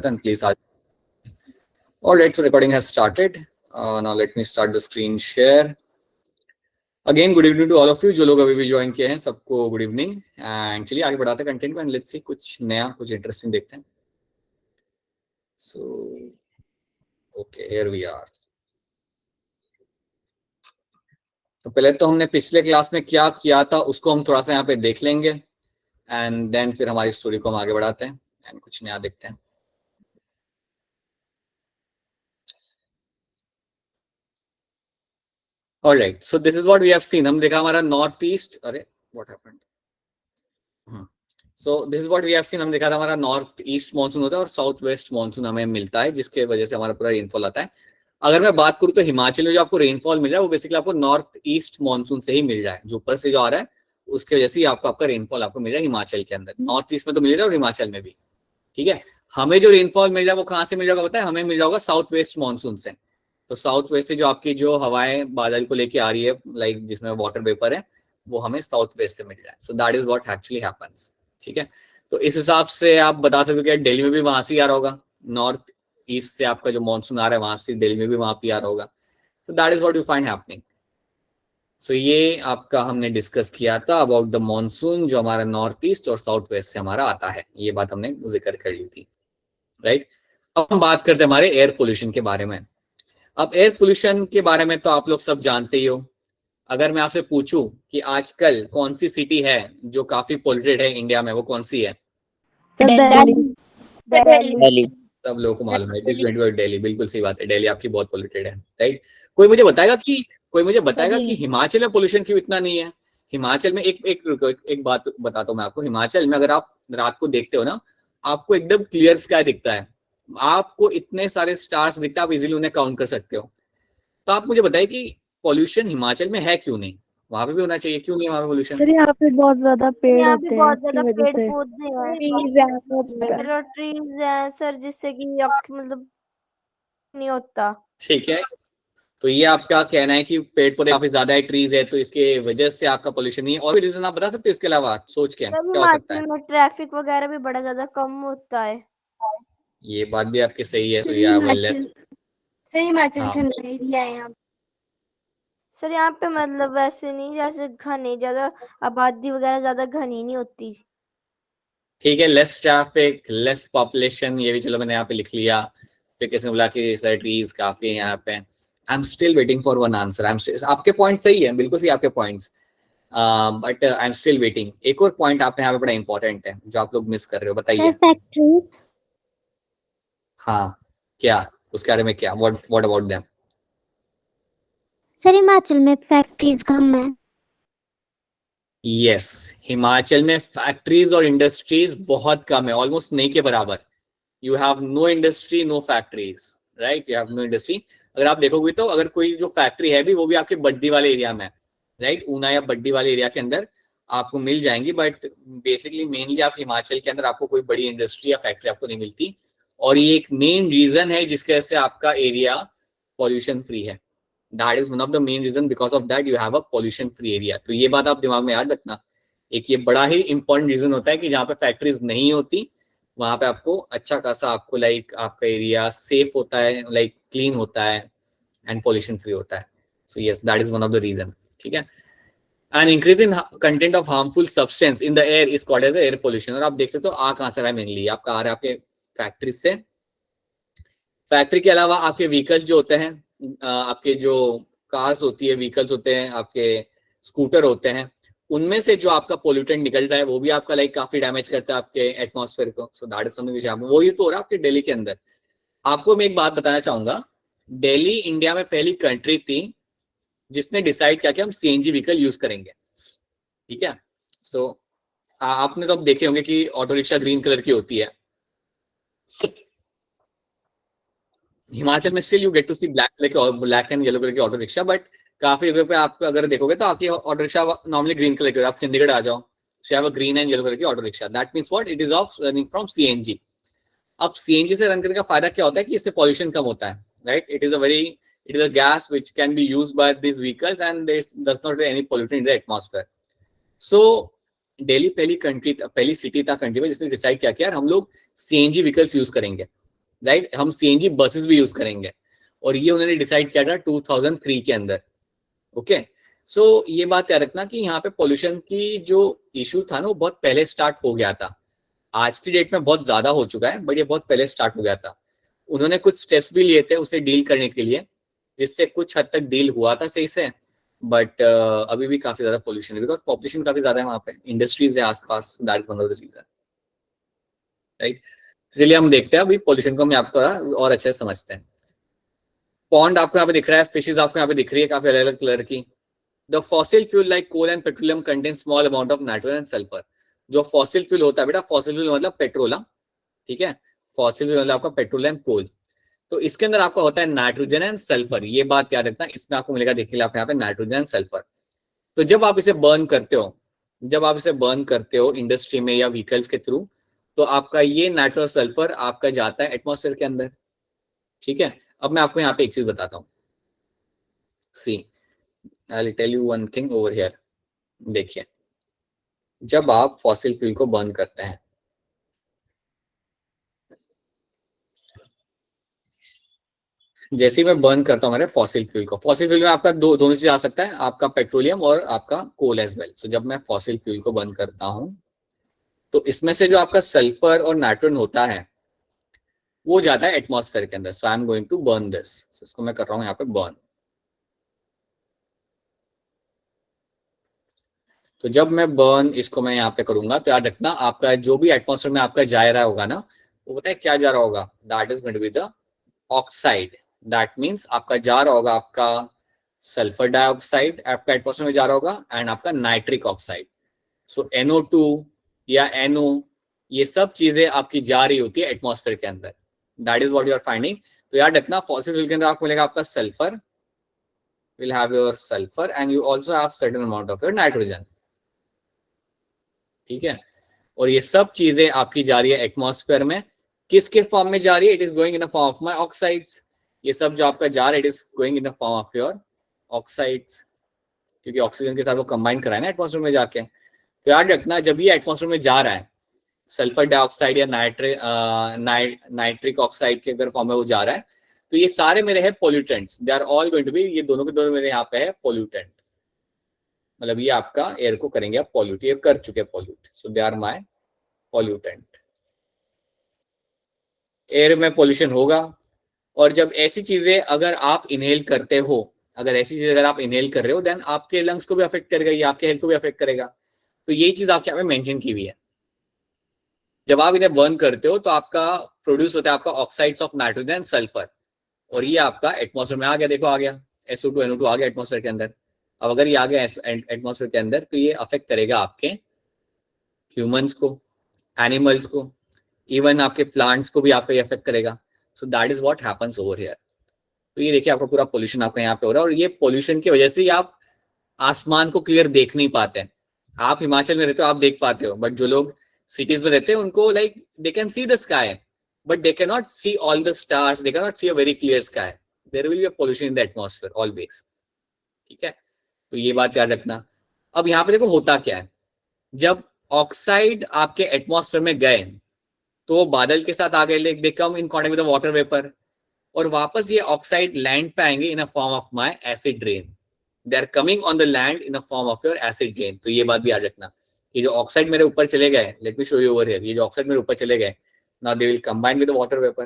And please. All right, so recording has started. Now let me start the screen share. Again, good evening to all of you. जो लोग अभी भी join किए हैं सबको good evening. And चलिए आगे बढ़ाते हैं कंटेंट को एंड लेट्स सी कुछ नया कुछ इंटरेस्टिंग देखते हैं. So okay, here we are. तो पहले तो हमने पिछले क्लास में क्या किया था उसको हम थोड़ा सा यहाँ पे देख लेंगे एंड देन फिर हमारी स्टोरी को हम आगे बढ़ाते हैं एंड कुछ नया देखते हैं. All right, so this is what we have seen. हम देखा हमारा नॉर्थ ईस्ट. अरे what happened? So this is what we have seen. हम देखा था हमारा नॉर्थ ईस्ट मानसून होता है और साउथ वेस्ट मानसून हमें मिलता है जिसके वजह से हमारा पूरा रेनफॉल आता है. अगर मैं बात करूं तो हिमाचल में जो आपको रेनफॉल मिल रहा है वो बेसिकली आपको नॉर्थ ईस्ट मानसून से ही मिल रहा है. जो ऊपर से जो आ रहा है उसके वजह से आपको आपका रेनफॉल आपको मिल रहा है हिमाचल के अंदर. नॉर्थ ईस्ट में तो मिल रहा है और हिमाचल में भी. ठीक है, हमें जो रेनफॉल मिल रहा है वो कहाँ से मिल रहा होगा पता है? हमें मिल रहा होगा साउथ वेस्ट मानसून से. तो साउथ वेस्ट से जो आपकी जो हवाएं बादल को लेके आ रही है लाइक जिसमें वाटर वेपर है वो हमें साउथ वेस्ट से मिल रहा है. So that is what actually happens. ठीक है, तो इस हिसाब से आप बता सकते हो कि दिल्ली में भी वहां से आ रहा होगा. नॉर्थ ईस्ट से आपका जो मानसून आ रहा है वहां से दिल्ली में भी वहां पे आ रहा होगा. तो that is what you find happening. So ये आपका हमने डिस्कस किया था अबाउट द मानसून जो हमारा नॉर्थ ईस्ट और साउथ वेस्ट से हमारा आता है. ये बात हमने जिक्र कर ली थी. राइट, अब हम बात करते हैं हमारे एयर पोल्यूशन के बारे में. अब एयर पोल्यूशन के बारे में तो आप लोग सब जानते ही हो. अगर मैं आपसे पूछूं कि आजकल कौन सी सिटी है जो काफी पोल्यूटेड है इंडिया में, वो कौन सी है? दिल्ली. सब लोगों को मालूम है. It is going to be Delhi. बिल्कुल सही बात है, दिल्ली आपकी बहुत पोल्यूटेड है. राइट, कोई मुझे बताएगा कि हिमाचल में पोल्यूशन क्यों इतना नहीं है? हिमाचल में एक बात बताता हूँ मैं आपको. हिमाचल में अगर आप रात को देखते हो ना आपको एकदम क्लियर स्काई दिखता है. आपको इतने सारे स्टार्स दिखते हैं, आप इजीली उन्हें काउंट कर सकते हो. तो आप मुझे बताइए कि पोल्यूशन हिमाचल में है क्यों नहीं? वहां पे भी होना चाहिए, क्यों नहीं वहां पे पोल्यूशन? सर यहाँ पे बहुत ज्यादा पेड़ यहाँ होते पे हैं बहुत इसकी ज्यादा वजह पेड़ से. पौधे हैं, ट्रीज हैं सर, जिससे कि मतलब नहीं होता. ठीक है, तो ये आपका कहना है कि पेड़ पौधे काफी ज्यादा है, ट्रीज है, तो इसके वजह से आपका पोल्यूशन नहीं है. और भी रीजन आप बता सकते हो इसके अलावा? सोच के क्या हो सकता है? हिमाचल में ट्रैफिक वगैरह भी बड़ा ज्यादा कम होता है. ये बात भी आपकी सही है. तो हिमाचल ठंडा एरिया है यहाँ सर. यहाँ पे मतलब वैसे नहीं, जैसे घने ज्यादा आबादी वगैरह ज्यादा घनी नहीं होती. ठीक है, लेस ट्रैफिक, लेस पॉपुलेशन, ये भी चलो मैंने यहाँ पे लिख लिया. फिर किसने बोला कि सर ट्रीज काफी है यहाँ पे. I am still waiting for one answer. आपके पॉइंट सही है, बिल्कुल सही आपके points, but I am still waiting. एक और पॉइंट आप यहाँ पे बड़ा इंपॉर्टेंट है जो आप लोग मिस कर रहे हो. बताइए. फैक्ट्रीज. हाँ, क्या उसके बारे में क्या? What about them? Sir Himachal में फैक्ट्रीज कम है. यस, हिमाचल में फैक्ट्रीज और इंडस्ट्रीज बहुत कम है, ऑलमोस्ट नहीं के बराबर. You have no industry, no factories. Right, you have no industry. अगर आप देखोगे तो अगर कोई जो फैक्ट्री है भी वो भी आपके बड्डी वाले एरिया में, राइट, ऊना या बड्डी वाले एरिया के अंदर आपको मिल जाएंगी. बट बेसिकली मेनली आप हिमाचल के अंदर आपको कोई बड़ी इंडस्ट्री या फैक्ट्री आपको नहीं मिलती. और ये एक मेन रीजन है जिसकी वजह से आपका एरिया पॉल्यूशन फ्री है. That is one of the main reason. Because of that you have a pollution free area. तो ये बात आप दिमाग में याद रखना. एक ये बड़ा ही इंपॉर्टेंट रीजन होता है कि जहाँ पे फैक्ट्रीज नहीं होती वहां पे आपको अच्छा खासा आपको लाइक आपका एरिया सेफ होता है, लाइक क्लीन होता है एंड पॉल्यूशन फ्री होता है. So yes, that is one of the reason. ठीक है, and increase in content of harmful substance in the air is called as air pollution. और आप देख सकते हो आ कहाँ से रहा है? मेनली आपका आ रहा है आपके फैक्ट्रीज से. फैक्ट्री के अलावा आपके व्हीकल्स जो होते हैं, आपके जो कार्स होती है, व्हीकल्स होते हैं, आपके स्कूटर होते हैं, उनमें से जो आपका पोल्यूटेंट निकल रहा है वो भी आपका लाइक काफी डैमेज करता है आपके एटमॉस्फेयर को. सो that is something which happen. वो ही तो हो रहा है आपके दिल्ली के अंदर. आपको मैं एक बात बताना चाहूंगा. दिल्ली इंडिया में पहली कंट्री थी जिसने डिसाइड किया कि हम सीएनजी व्हीकल यूज करेंगे. ठीक है, सो आपने तो अब देखे होंगे कि ऑटो रिक्शा ग्रीन कलर की होती है. हिमाचल में still you get to see black and yellow colour की ऑटो रिक्शा. बट काफी जगह पे आप अगर देखोगे तो आपकी auto rickshaw normally green colour की. आप चंडीगढ़ आ जाओ, so have a green and yellow colour की auto rickshaw. That means what? It is of running from CNG. अब सीएनजी से रन करने का फायदा क्या होता है कि इससे पॉल्यूशन कम होता है. Right, it is a gas which can be used by this vehicles and there does not any pollution in the atmosphere. So Delhi पहली सिटी था कंट्री में जिसने डिसाइड किया कि यार हम लोग सीएनजी व्हीकल्स यूज करेंगे. राइट, हम सीएनजी बसेस भी यूज करेंगे, और ये उन्होंने डिसाइड किया था 2003 के अंदर। ओके, सो ये बात याद रखना कि यहाँ पे पोल्यूशन की जो इशू था ना वो बहुत पहले स्टार्ट हो गया था, आज की डेट में बहुत ज्यादा हो चुका है, बट ये बहुत पहले स्टार्ट हो गया था। उन्होंने कुछ स्टेप्स भी लिए थे उसे डील करने के लिए, जिससे कुछ हद तक डील हुआ था सही से, बट अभी भी काफी ज्यादा पोल्यूशन है, बिकॉज पॉपुलेशन काफी ज्यादा है वहां पे, इंडस्ट्रीज है आसपास, that is one of the reason, right. इसलिए हम देखते हैं अभी पोल्यूशन को हम आपको और अच्छे से समझते हैं। पॉन्ड आपको यहाँ पे दिख रहा है, फिशेज आपको यहाँ पे दिख रही है काफी अलग अलग कलर की। The fossil fuel like coal and petroleum contain small amount of nitrogen and sulphur. जो फॉसिल फ्यूल होता है बेटा, फॉसिल फ्यूल मतलब पेट्रोल, ठीक है, फॉसिल फ्यूल मतलब आपका पेट्रोल एंड कोल, तो इसके अंदर आपका होता है नाइट्रोजन एंड सल्फर, ये बात याद रखना, इसमें आपको मिलेगा, देखिए आप यहाँ पे नाइट्रोजन एंड सल्फर। तो जब आप इसे बर्न करते हो, जब आप इसे बर्न करते हो इंडस्ट्री में या व्हीकल्स के थ्रू, तो आपका ये नाइट्रोजन सल्फर आपका जाता है एटमॉस्फेयर के अंदर, ठीक है। अब मैं आपको यहाँ पे एक चीज बताता हूँ, see I will tell you one thing over here. देखिए, जब आप फॉसिल फ्यूल को बर्न करते हैं, जैसे ही मैं बर्न करता हूँ मेरे फॉसिल फ्यूल को, फॉसिल फ्यूल में आपका दोनों चीज आ सकता है, आपका पेट्रोलियम और आपका कोल एज वेल। सो जब मैं फॉसिल फ्यूल को बर्न करता हूँ, तो इसमें से जो आपका सल्फर और नाइट्रोजन होता है वो जाता है एटमॉस्फेयर के अंदर। So I am going to burn this, इसको मैं कर रहा हूँ यहाँ पे बर्न। तो जब मैं बर्न इसको मैं यहाँ पे करूंगा, तो याद रखना आपका जो भी एटमॉस्फेयर में आपका जा रहा होगा ना, वो पता है क्या जा रहा होगा, that is going to be the oxide. That means आपका जा रहा होगा आपका सल्फर डाइऑक्साइड, आपका एटमॉस्फेयर में जा रहा होगा, एंड आपका नाइट्रिक ऑक्साइड। सो NO2 या NO, ये सब चीजें आपकी जा रही होती है एटमॉस्फेयर के अंदर, that is what you are finding. तो याद रखना फॉसिल फ्यूल के अंदर आपको मिलेगा आपका sulphur, will have your sulfur and you also have certain amount of your nitrogen, ठीक है। और ये सब चीजें आपकी जा रही है एटमॉस्फेयर में, किसके फॉर्म में जा रही है, it is going in the form of my oxides. ये सब जो आपका जा रहा है it is going in the form of your oxides, क्योंकि ऑक्सीजन के साथ वो कंबाइन करा है ना एटमॉस्फेयर में जाके। तो याद रखना जब ये एटमॉस्फेयर में जा रहा है, सल्फर डाइऑक्साइड या नाइट्रिक ऑक्साइड के अगर फॉर्म में वो जा रहा है, तो ये सारे मेरे हैं pollutants, they are all going to be, ये दोनों के दोनों मेरे यहाँ पे है पोल्यूटेंट, मतलब ये आपका एयर को करेंगे आप पॉल्यूट, ये कर चुके हैं pollute, so they are my pollutant. Air में पोल्यूशन होगा, और जब ऐसी चीजें अगर आप इनहेल करते हो, अगर ऐसी चीजें अगर आप इनहेल कर रहे हो, देन आपके लंग्स को भी अफेक्ट करेगा, ये आपके हेल्थ को भी अफेक्ट करेगा। तो यही चीज आपके यहाँ पे मेंशन की हुई है। जब आप इन्हें बर्न करते हो तो आपका प्रोड्यूस होता है आपका oxides of nitrogen and sulphur, और ये आपका एटमॉस्फेयर में आ गया, देखो आ गया SO2 NO2 आ गया एटमॉस्फेयर के अंदर। अब अगर ये आ गया एटमॉस्फेयर के अंदर, तो ये अफेक्ट करेगा आपके ह्यूमंस को, एनिमल्स को, इवन आपके प्लांट्स को भी आपको ये अफेक्ट करेगा। सो that is what happens over here. तो ये देखिए आपका पूरा पोल्यूशन आपका यहाँ पे हो रहा है, और ये पोल्यूशन की वजह से ही आप आसमान को क्लियर देख नहीं पाते हैं। आप हिमाचल में रहते हो आप देख पाते हो, बट जो लोग सिटीज में रहते हैं उनको like they can see the sky, but they cannot see all the stars, they cannot see a very clear sky, there will be a pollution in the atmosphere always, ठीक है। तो ये बात याद रखना। अब यहाँ पे देखो होता क्या है, जब ऑक्साइड आपके एटमॉस्फेयर में गए तो बादल के साथ आ गए, they come in contact with the water vapour, और वापस ये ऑक्साइड लैंड पे आएंगे in a form of my acid rain, they are coming on the land in a form of your acid rain. तो ये बात भी याद रखना, ये जो ऑक्साइड मेरे ऊपर चले गए, let me show you over here, ये जो ऑक्साइड मेरे ऊपर चले गए, now they will combine with the water vapor,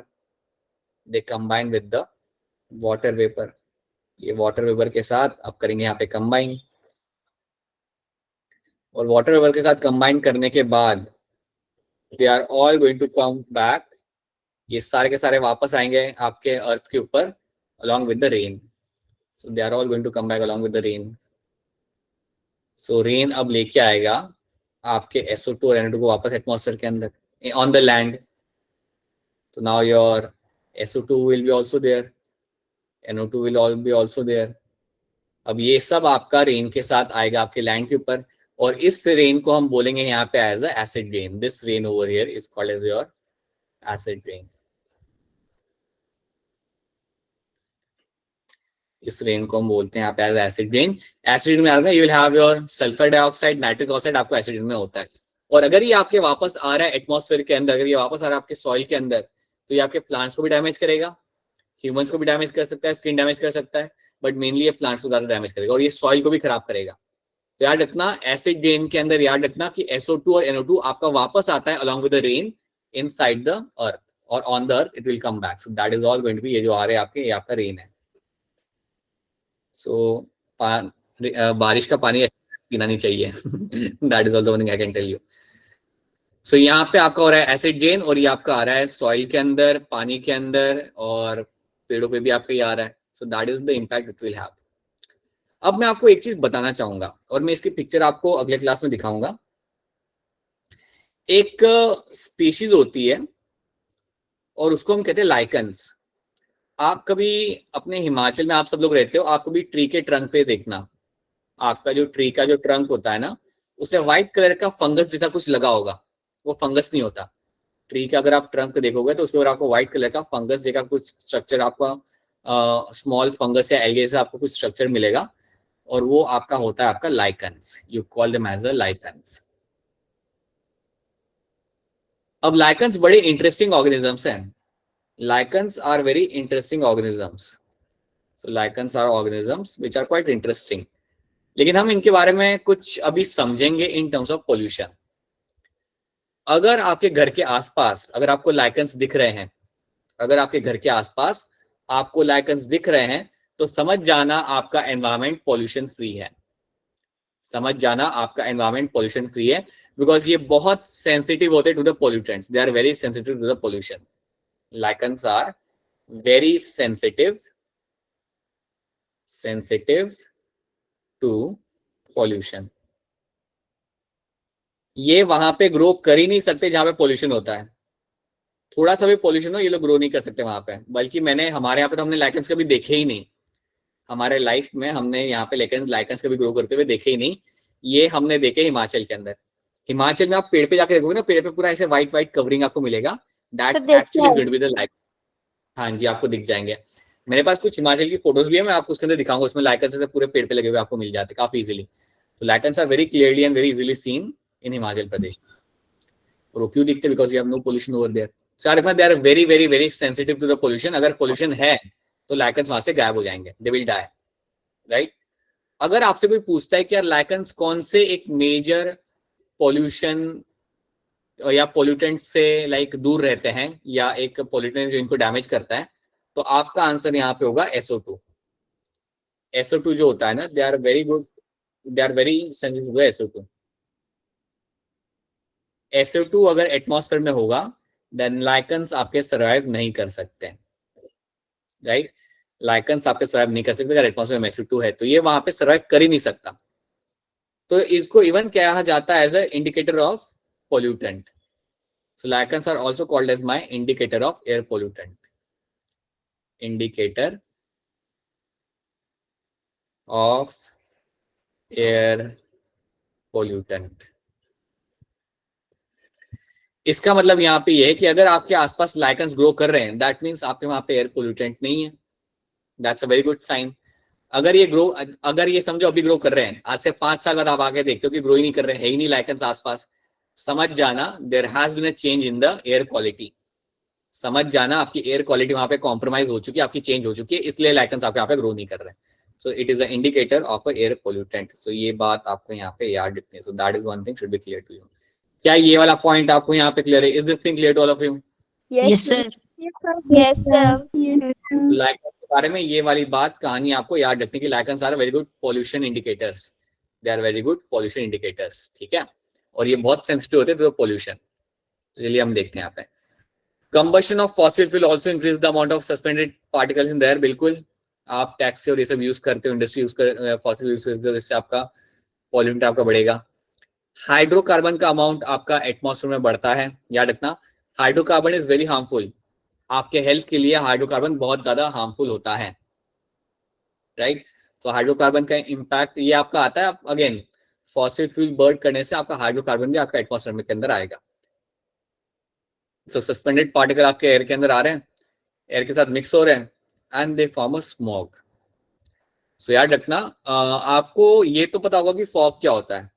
they combine with the water vapor, ये water vapor के साथ अब करेंगे यहाँ पे combine, और water vapor के साथ combine करने के बाद they are all going to come back, ये सारे के सारे वापस आएंगे आपके अर्थ के ऊपर along with the rain, so they are all going to come back along with the rain, so rain अब लेके आएगा आपके SO2 और NO2 को वापस एटमॉस्फेयर के अंदर on the land, so now your SO2 will be also there, NO2 will all be also there। अब ये सब आपका रेन के साथ आएगा आपके लैंड के ऊपर, और इस रेन को हम बोलेंगे यहाँ पे as a acid rain, this rain over here is called as your acid rain. इस रेन को हम बोलते हैं यहाँ पे as acid rain. Acid rain में आता है you will have your sulphur dioxide, nitric oxide आपको एसिड रेन में होता है, और अगर ये आपके वापस आ रहा है एटमॉस्फेयर के अंदर, अगर ये वापस आ रहा है आपके सॉइल के अंदर, तो ये आपके प्लांट्स को भी डैमेज करेगा, ह्यूमंस को भी डैमेज कर सकता है, स्किन डैमेज कर सकता है, बट मेनली ये प्लांट्स को ज्यादा डैमेज करेगा और ये सॉइल को भी खराब करेगा। तो याद रखना एसिड रेन के अंदर याद रखना कि SO2 और NO2 आपका वापस आता है along with the rain inside the earth और on the earth it will come back. So that is all going to be, ये जो आ रहे हैं आपके, ये आपका रेन है। So बारिश का पानी पीना नहीं चाहिए। That is all the one thing I can tell you. So यहाँ पे आपका हो रहा है एसिड रेन और ये आपका आ रहा है सॉइल के अंदर, पानी के अंदर और पेड़ों पे भी आपके आ रहा है। So that is the impact it will have. अब मैं आपको एक चीज बताना चाहूंगा और मैं इसकी पिक्चर आपको अगले क्लास में दिखाऊंगा। एक स्पीशीज होती है और उसको हम कहते हैं लाइकन्स। आप कभी अपने हिमाचल में आप सब लोग रहते हो, आप कभी ट्री के ट्रंक पे देखना, आपका जो ट्री का जो ट्रंक होता है ना, उससे व्हाइट कलर का फंगस जैसा कुछ लगा होगा, वो फंगस नहीं होता। ट्री का अगर आप ट्रंक देखोगे तो उसके ऊपर आपको व्हाइट कलर का फंगस जैसा कुछ स्ट्रक्चर, आपका स्मॉल फंगस या एल्गे से आपको कुछ स्ट्रक्चर मिलेगा और वो आपका होता है आपका lichens. You call them as a lichens. अब लाइकन्स बड़े इंटरेस्टिंग ऑर्गेनिजम्स हैं। Lichens are very interesting organisms. So lichens are organisms which are quite interesting. लेकिन हम इनके बारे में कुछ अभी समझेंगे इन टर्म्स ऑफ पोल्यूशन। अगर आपके घर के आसपास अगर आपको लाइकन्स दिख रहे हैं, अगर आपके घर के आसपास आपको लाइकन्स दिख रहे हैं, तो समझ जाना आपका एनवायरमेंट पोल्यूशन फ्री है। समझ जाना आपका एनवायरमेंट पोल्यूशन फ्री है, बिकॉज ये बहुत सेंसिटिव होते to the pollutants. They are very sensitive to the pollution. Lichens are very sensitive to pollution. ये वहां पे ग्रो कर ही नहीं सकते जहां पे पोल्यूशन होता है। थोड़ा सा भी पोल्यूशन हो ये लोग ग्रो नहीं कर सकते वहां पे। बल्कि मैंने हमारे यहाँ पे तो हमने लाइकन्स कभी देखे ही नहीं। हमारे लाइफ में हमने यहाँ पे लाइकन्स कभी ग्रो करते हुए देखे ही नहीं। ये हमने देखे हिमाचल के अंदर। हिमाचल में आप पेड़ पे जाके देखोगे ना, पेड़ पे पूरा ऐसे व्हाइट व्हाइट कवरिंग आपको मिलेगा। That actually is going to be the like. हाँ जी, आपको दिख जाएंगे। मेरे पास कुछ हिमाचल की फोटोज भी है, मैं आपको उसके अंदर दिखाऊंगा। उसमें लाइकन्स ऐसे पूरे पेड़ पे लगे हुए आपको मिल जाते काफी इजीली। तो lichens are very clearly and very easily seen in Himachal Pradesh. और वो क्यों दिखते? Because you have no pollution over there. So they are very very very sensitive to the pollution. अगर पोल्यूशन है तो लाइकन्स वहां से गायब हो जाएंगे, दे विल डाई, राइट। अगर आपसे कोई पूछता है कि यार लाइकन्स कौन से एक मेजर पोल्यूशन या पोल्यूटेंट से लाइक दूर रहते हैं, या एक पोल्यूटेंट जो इनको डैमेज करता है, तो आपका आंसर यहाँ पे होगा SO2। SO2 जो होता है ना, they are very good, they are very sensitive to SO2। SO2 अगर एटमॉस्फेयर में होगा देन लाइकन्स आपके सर्वाइव नहीं कर सकते, राइट। लाइकन्स आपके सर्वाइव नहीं कर सकते अगर एटमॉस्फेयर में SO2 है, तो ये वहां पे सर्वाइव कर ही नहीं सकता। तो इसको इवन कहा जाता है as a indicator of pollutant. So lichens are also called as my indicator of air pollutant. Indicator of air pollutant. इसका मतलब यहाँ पे ये है कि अगर आपके आसपास लाइकन्स ग्रो कर रहे हैं, दैट मीन्स आपके वहां पे एयर पोल्यूटेंट नहीं है। That's a very good sign. अगर ये समझो अभी ग्रो कर रहे हैं, आज से 5 साल बाद आप आगे देखते हो कि ग्रो ही नहीं कर रहे हैं, है ही नहीं लाइकन्स आसपास, समझ जाना there has been a change in the air quality. समझ जाना आपकी एयर क्वालिटी वहां पे कॉम्प्रोमाइज हो चुकी है, आपकी चेंज हो चुकी है, इसलिए लाइकन्स आपके यहाँ पे ग्रो नहीं कर रहे हैं। So it is a indicator of a air pollutant. So ये बात आपको यहाँ पे याद रखनी है। So that is one thing should be clear to you. क्या ये वाला पॉइंट आपको यहाँ पे क्लियर है? Is this thing clear to all of you? Yes, sir. Yes, sir. Lichens के बारे में ये वाली बात कहानी आपको याद रखनी कि lichens are very good pollution indicators. They are very good pollution indicators, ठीक है। और ये बहुत सेंसिटिव होते हैं तो पोल्यूशन। चलिए हम देखते हैं यहाँ पे। Combustion of fossil fuel also increase the amount of suspended particles in the air. बिल्कुल, आप टैक्सी और ये सब यूज करते हो, इंडस्ट्री यूज कर फॉसिल यूज करते हो, जिससे आपका पॉल्यूटेंट आपका बढ़ेगा। हाइड्रोकार्बन का अमाउंट आपका एटमॉस्फेयर में बढ़ता है, याद रखना। Hydrocarbon is very harmful. आपके हेल्थ के लिए हाइड्रोकार्बन बहुत ज्यादा हार्मफुल होता है, राइट। तो हाइड्रोकार्बन का इम्पैक्ट ये आपका आता है, अगेन फॉसिल फ्यूल बर्न करने से आपका हाइड्रोकार्बन भी आपका एटमॉस्फेयर के अंदर आएगा। सो सस्पेंडेड पार्टिकल आपके एयर के अंदर आ रहे हैं, एयर के साथ मिक्स हो रहे हैं, and they form a smog. So याद रखना, आपको ये तो पता होगा कि फॉग क्या होता है।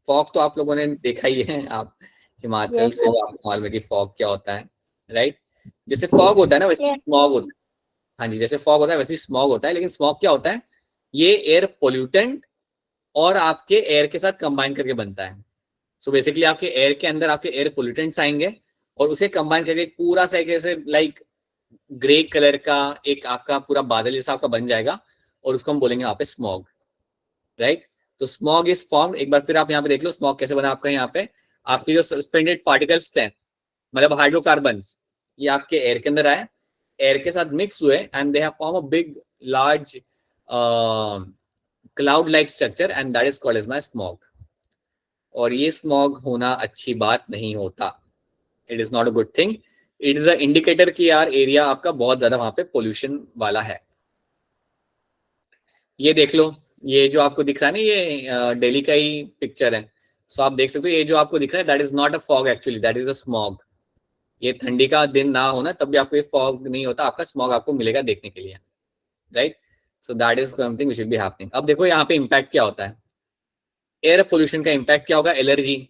फॉग तो आप लोगों ने देखा ही है, आप हिमाचल Yes, से आपको मालूम है कि फॉग क्या होता है, राइट। जैसे फॉग होता है ना वैसे Yeah. स्मॉग होता है। हाँ जी, जैसे फॉग होता है वैसे स्मॉग होता है, लेकिन स्मॉग क्या होता है, ये एयर पोल्यूटेंट और आपके एयर के साथ कंबाइन करके बनता है। सो बेसिकली आपके एयर के अंदर आपके एयर पोल्यूटेंट्स आएंगे और उसे कंबाइन करके पूरा सा एक ऐसे लाइक ग्रे कलर का एक आपका पूरा बादल जैसा आपका बन जाएगा, और उसको हम बोलेंगे यहाँ पे स्मॉग, राइट। तो स्मॉग इज फॉर्म, एक बार फिर आप यहाँ पे देख लो स्मॉग कैसे बना आपका। यहाँ पे आपके जो सस्पेंडेड पार्टिकल्स थे, मतलब हाइड्रोकार्बन, ये आपके एयर के अंदर आए, एयर के साथ मिक्स हुए and they have form a big large cloud like structure and that is called as my smog. और ये स्मॉग होना अच्छी बात नहीं होता, it is not a good thing, it is a indicator कि यार एरिया आपका बहुत ज्यादा वहां पे पोल्यूशन वाला है। ये देख लो, ये जो आपको दिख रहा है ना, ये दिल्ली का ही पिक्चर है। सो आप देख सकते हो ये जो आपको दिख रहा है that is not a fog actually, that is a smog. ये ठंडी का दिन ना होना तब भी आपको ये फॉग नहीं होता, आपका स्मॉग आपको मिलेगा देखने के लिए, right. So that is something which will be happening. अब देखो यहाँ पे इम्पैक्ट क्या होता है, एयर पोल्यूशन का इम्पैक्ट क्या होगा, एलर्जी।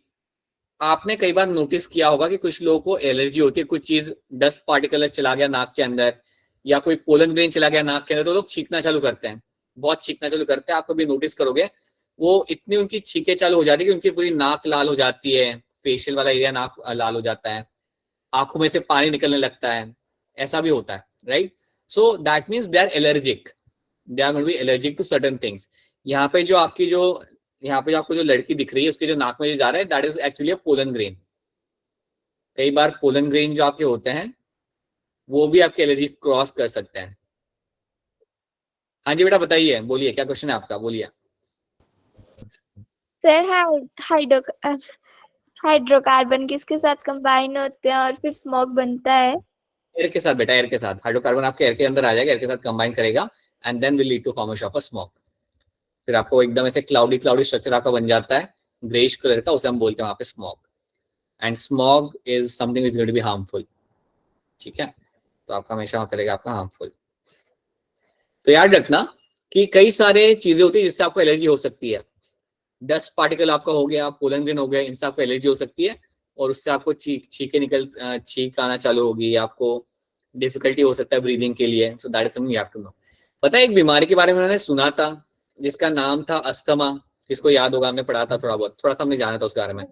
आपने कई बार नोटिस किया होगा कि कुछ लोगों को एलर्जी होती है, कुछ चीज डस्ट पार्टिकल चला गया नाक के अंदर या कोई पोलन ग्रेन चला गया नाक के अंदर, तो लोग छींकना चालू करते हैं, बहुत छींकना चालू करते हैं। आप कभी नोटिस करोगे वो इतनी उनकी छींके चालू हो जाती है कि उनकी पूरी नाक लाल हो जाती है, फेशियल वाला एरिया नाक लाल हो जाता है, आंखों में से पानी निकलने लगता है, ऐसा भी होता है, right. So that means they are allergic, they are going to be allergic to certain things. यहाँ पे जो आपकी जो यहाँ पे जो आपको जो लड़की दिख रही है उसके जो नाक में जो जा रहा है that is actually pollen grain. कई बार पोलन ग्रेन जो आपके होते हैं वो भी आपके एलर्जी क्रॉस कर सकते हैं। हाँ जी बेटा बताइए, बोलिए क्या क्वेश्चन है आपका, बोलिए। सर हाइड्रो हाइड्रोकार्बन किसके साथ कंबाइन होते हैं और फिर स्मोक बनता है? एयर के साथ बेटा, एयर के साथ हाइड्रोकार्बन आपके एयर के अंदर आ जाएगा, एयर के साथ कंबाइन करेगा and then will lead to formation of a smoke. फिर आपको एकदम ऐसे क्लाउडी क्लाउडी स्ट्रक्चर आपका बन जाता है ग्रेइश कलर का, उसे हम बोलते हैं वहां पे smog. And smog is something is going to be harmful, ठीक है। तो आपका हमेशा करेगा आपका हार्मफुल। तो याद रखना कि कई सारे चीजें होती है जिससे आपको एलर्जी हो सकती है। डस्ट पार्टिकल आपका हो गया, पोलन ग्रेन हो गया, इनसे आपको एलर्जी हो सकती है और उससे आपको छींक आना चालू होगी, आपको डिफिकल्टी हो सकता है ब्रीदिंग के लिए। So that is something you have to know. पता है एक बीमारी के बारे में मैंने सुना था जिसका नाम था अस्थमा, जिसको याद होगा हमने पढ़ा था थोड़ा बहुत, थोड़ा सा हमने जाना था उसके बारे में,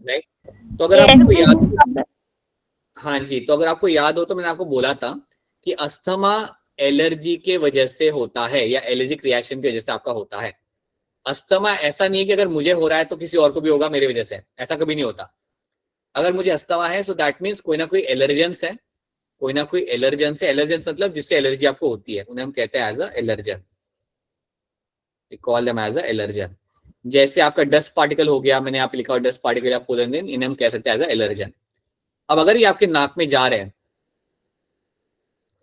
राइट। तो अगर आपको याद, हाँ जी, तो अगर आपको याद हो तो मैंने आपको बोला था कि अस्थमा एलर्जी के वजह से होता है या एलर्जिक रिएक्शन की वजह से आपका होता है। अस्थमा ऐसा नहीं है कि अगर मुझे हो रहा है तो किसी और को भी होगा मेरी वजह से, ऐसा कभी नहीं होता। अगर मुझे अस्थमा है सो दैट मीन्स कोई ना कोई एलर्जेंस है, कोई ना कोई एलर्जेंस है। एलर्जेंस मतलब जिससे एलर्जी आपको होती है, उन्हें हम कहते हैं as a allergen, we call them as a allergen. जैसे आपका डस्ट पार्टिकल हो गया, मैंने यहाँ पे लिखा हुआ डस्ट पार्टिकल या पोलन, इन्हें हम कह सकते हैं एज अ एलर्जन। अब अगर ये आपके नाक में जा रहे हैं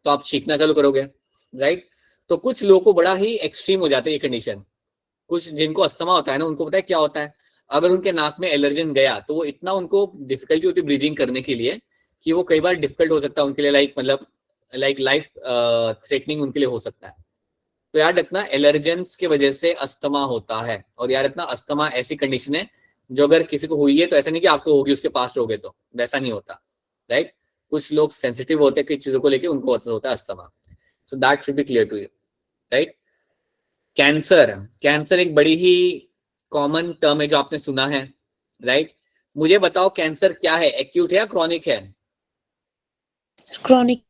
तो आप छींकना चालू करोगे, राइट। तो कुछ लोगों को बड़ा ही एक्सट्रीम हो जाता है ये कंडीशन। कुछ जिनको अस्थमा होता है ना उनको पता है क्या होता है, अगर उनके नाक में एलर्जन गया तो वो इतना उनको डिफिकल्टी होती है ब्रीदिंग करने के लिए कि वो कई बार डिफिकल्ट हो सकता है उनके लिए, लाइक मतलब लाइक लाइफ थ्रेटनिंग उनके लिए हो सकता है। तो याद रखना एलर्जेंस की वजह से अस्थमा होता है। और याद रखना अस्थमा ऐसी कंडीशन है जो अगर किसी को हुई है तो ऐसा नहीं कि आपको होगी उसके पास रहोगे तो, वैसा नहीं होता, राइट। कुछ लोग सेंसिटिव होते हैं किसी चीजों को लेकर, उनको होता है asthma. So that should be clear to you, right. Cancer, cancer एक बड़ी ही कॉमन टर्म है जो आपने सुना है, राइट। मुझे बताओ कैंसर क्या है, एक्यूट है या क्रॉनिक है? क्रॉनिक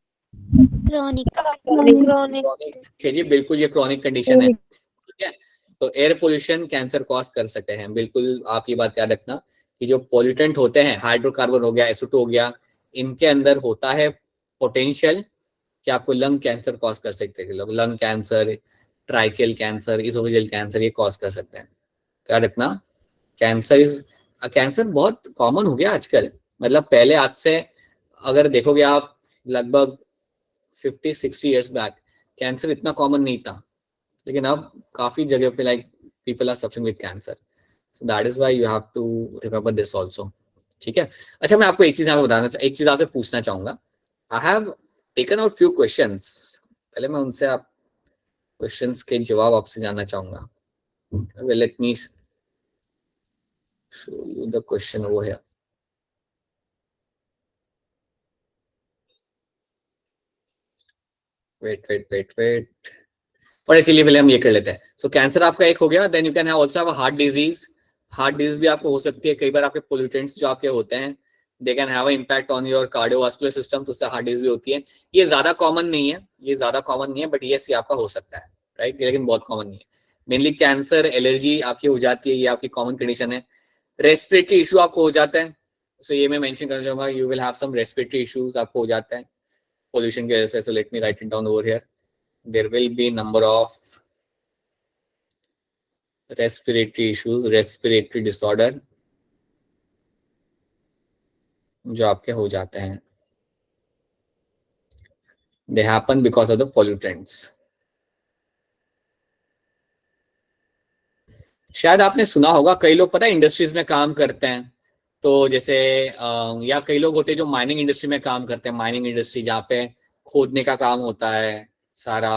क्रॉनिक है जी, बिल्कुल ये क्रॉनिक कंडीशन है, ठीक है। तो एयर पोल्यूशन कैंसर कॉज कर सकते हैं, बिल्कुल आप ये बात याद रखना कि जो पोल्यूटेंट होते हैं, हाइड्रोकार्बन हो गया, SO2 हो गया, इनके अंदर होता है पोटेंशियल कि आपको लंग कैंसर कॉज कर सकते हैं। लोग lung cancer, tracheal cancer, oesophageal cancer ये कॉज कर सकते हैं। याद रखना कैंसर बहुत कॉमन हो गया आजकल। मतलब पहले आज से अगर देखोगे आप लगभग 50-60 इयर्स बैक कैंसर इतना कॉमन नहीं था, लेकिन अब काफी जगह पे like people are suffering with cancer. So that is why you have to remember this also, ठीक है। अच्छा मैं आपको एक चीज यहाँ बताना एक चीज आपसे पूछना चाहूंगा। I have taken out few questions, पहले मैं उनसे आप क्वेश्चंस के जवाब आपसे जानना चाहूंगा। Let me show you the question over here. Wait पर चलिए पहले हम ये कर लेते हैं. सो कैंसर आपका एक हो गया. Then you can have also have heart disease. Heart disease भी आपको हो सकती है. कई बार आपके पोल्यूटेंट्स जो आपके होते हैं they can have a impact on your cardiovascular system, तो उससे हार्ट डिजीज भी होती है. ये ज्यादा कॉमन नहीं है, बट यस ये आपका हो सकता है, राइट, लेकिन बहुत कॉमन नहीं है. मेनली कैंसर, एलर्जी आपकी हो जाती है, ये आपकी कॉमन कंडीशन है. रेस्पिरेटरी इशू आपको हो जाता है. सो ये मैं मेंशन करना चाहूंगा, you will have some respiratory issues आपको हो जाता है पोल्यूशन की वजह से. So let me write it down over here. There will be number of respiratory issues, respiratory disorder जो आपके हो जाते हैं. They happen because of the pollutants. शायद आपने सुना होगा, कई लोग पता है इंडस्ट्रीज में काम करते हैं, तो जैसे या कई लोग होते हैं जो माइनिंग इंडस्ट्री में काम करते हैं. माइनिंग इंडस्ट्री जहाँ पे खोदने का काम होता है, सारा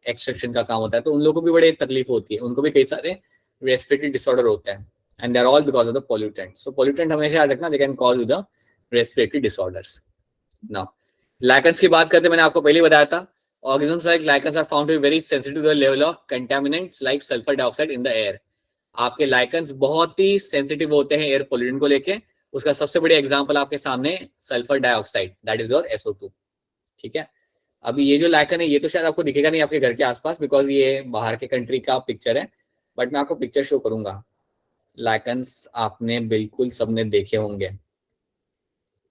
एक्सट्रैक्शन का काम होता है, तो उन लोगों को भी बड़ी तकलीफ होती है. उनको भी कई सारे रेस्पिरेटरी डिसऑर्डर होते हैं and they are all because of the pollutant. So pollutant हमेशा याद रखना, they can cause the respiratory disorders. Now lichens की बात करते, मैंने आपको पहले बताया था, organisms like lichens are found to be very sensitive to the level of contaminants like sulfur dioxide in the air. आपके लाइकेंस बहुत ही सेंसिटिव होते हैं एयर पोल्यूशन को लेके. उसका सबसे बड़ी एग्जांपल आपके सामने sulphur dioxide, that is your SO2. ठीक है, अभी ये जो लाइकन है ये तो शायद आपको दिखेगा नहीं आपके घर के आसपास, बिकॉज ये बाहर के कंट्री का पिक्चर है, बट मैं आपको पिक्चर शो करूंगा. लाइकन्स आपने बिल्कुल सबने देखे होंगे.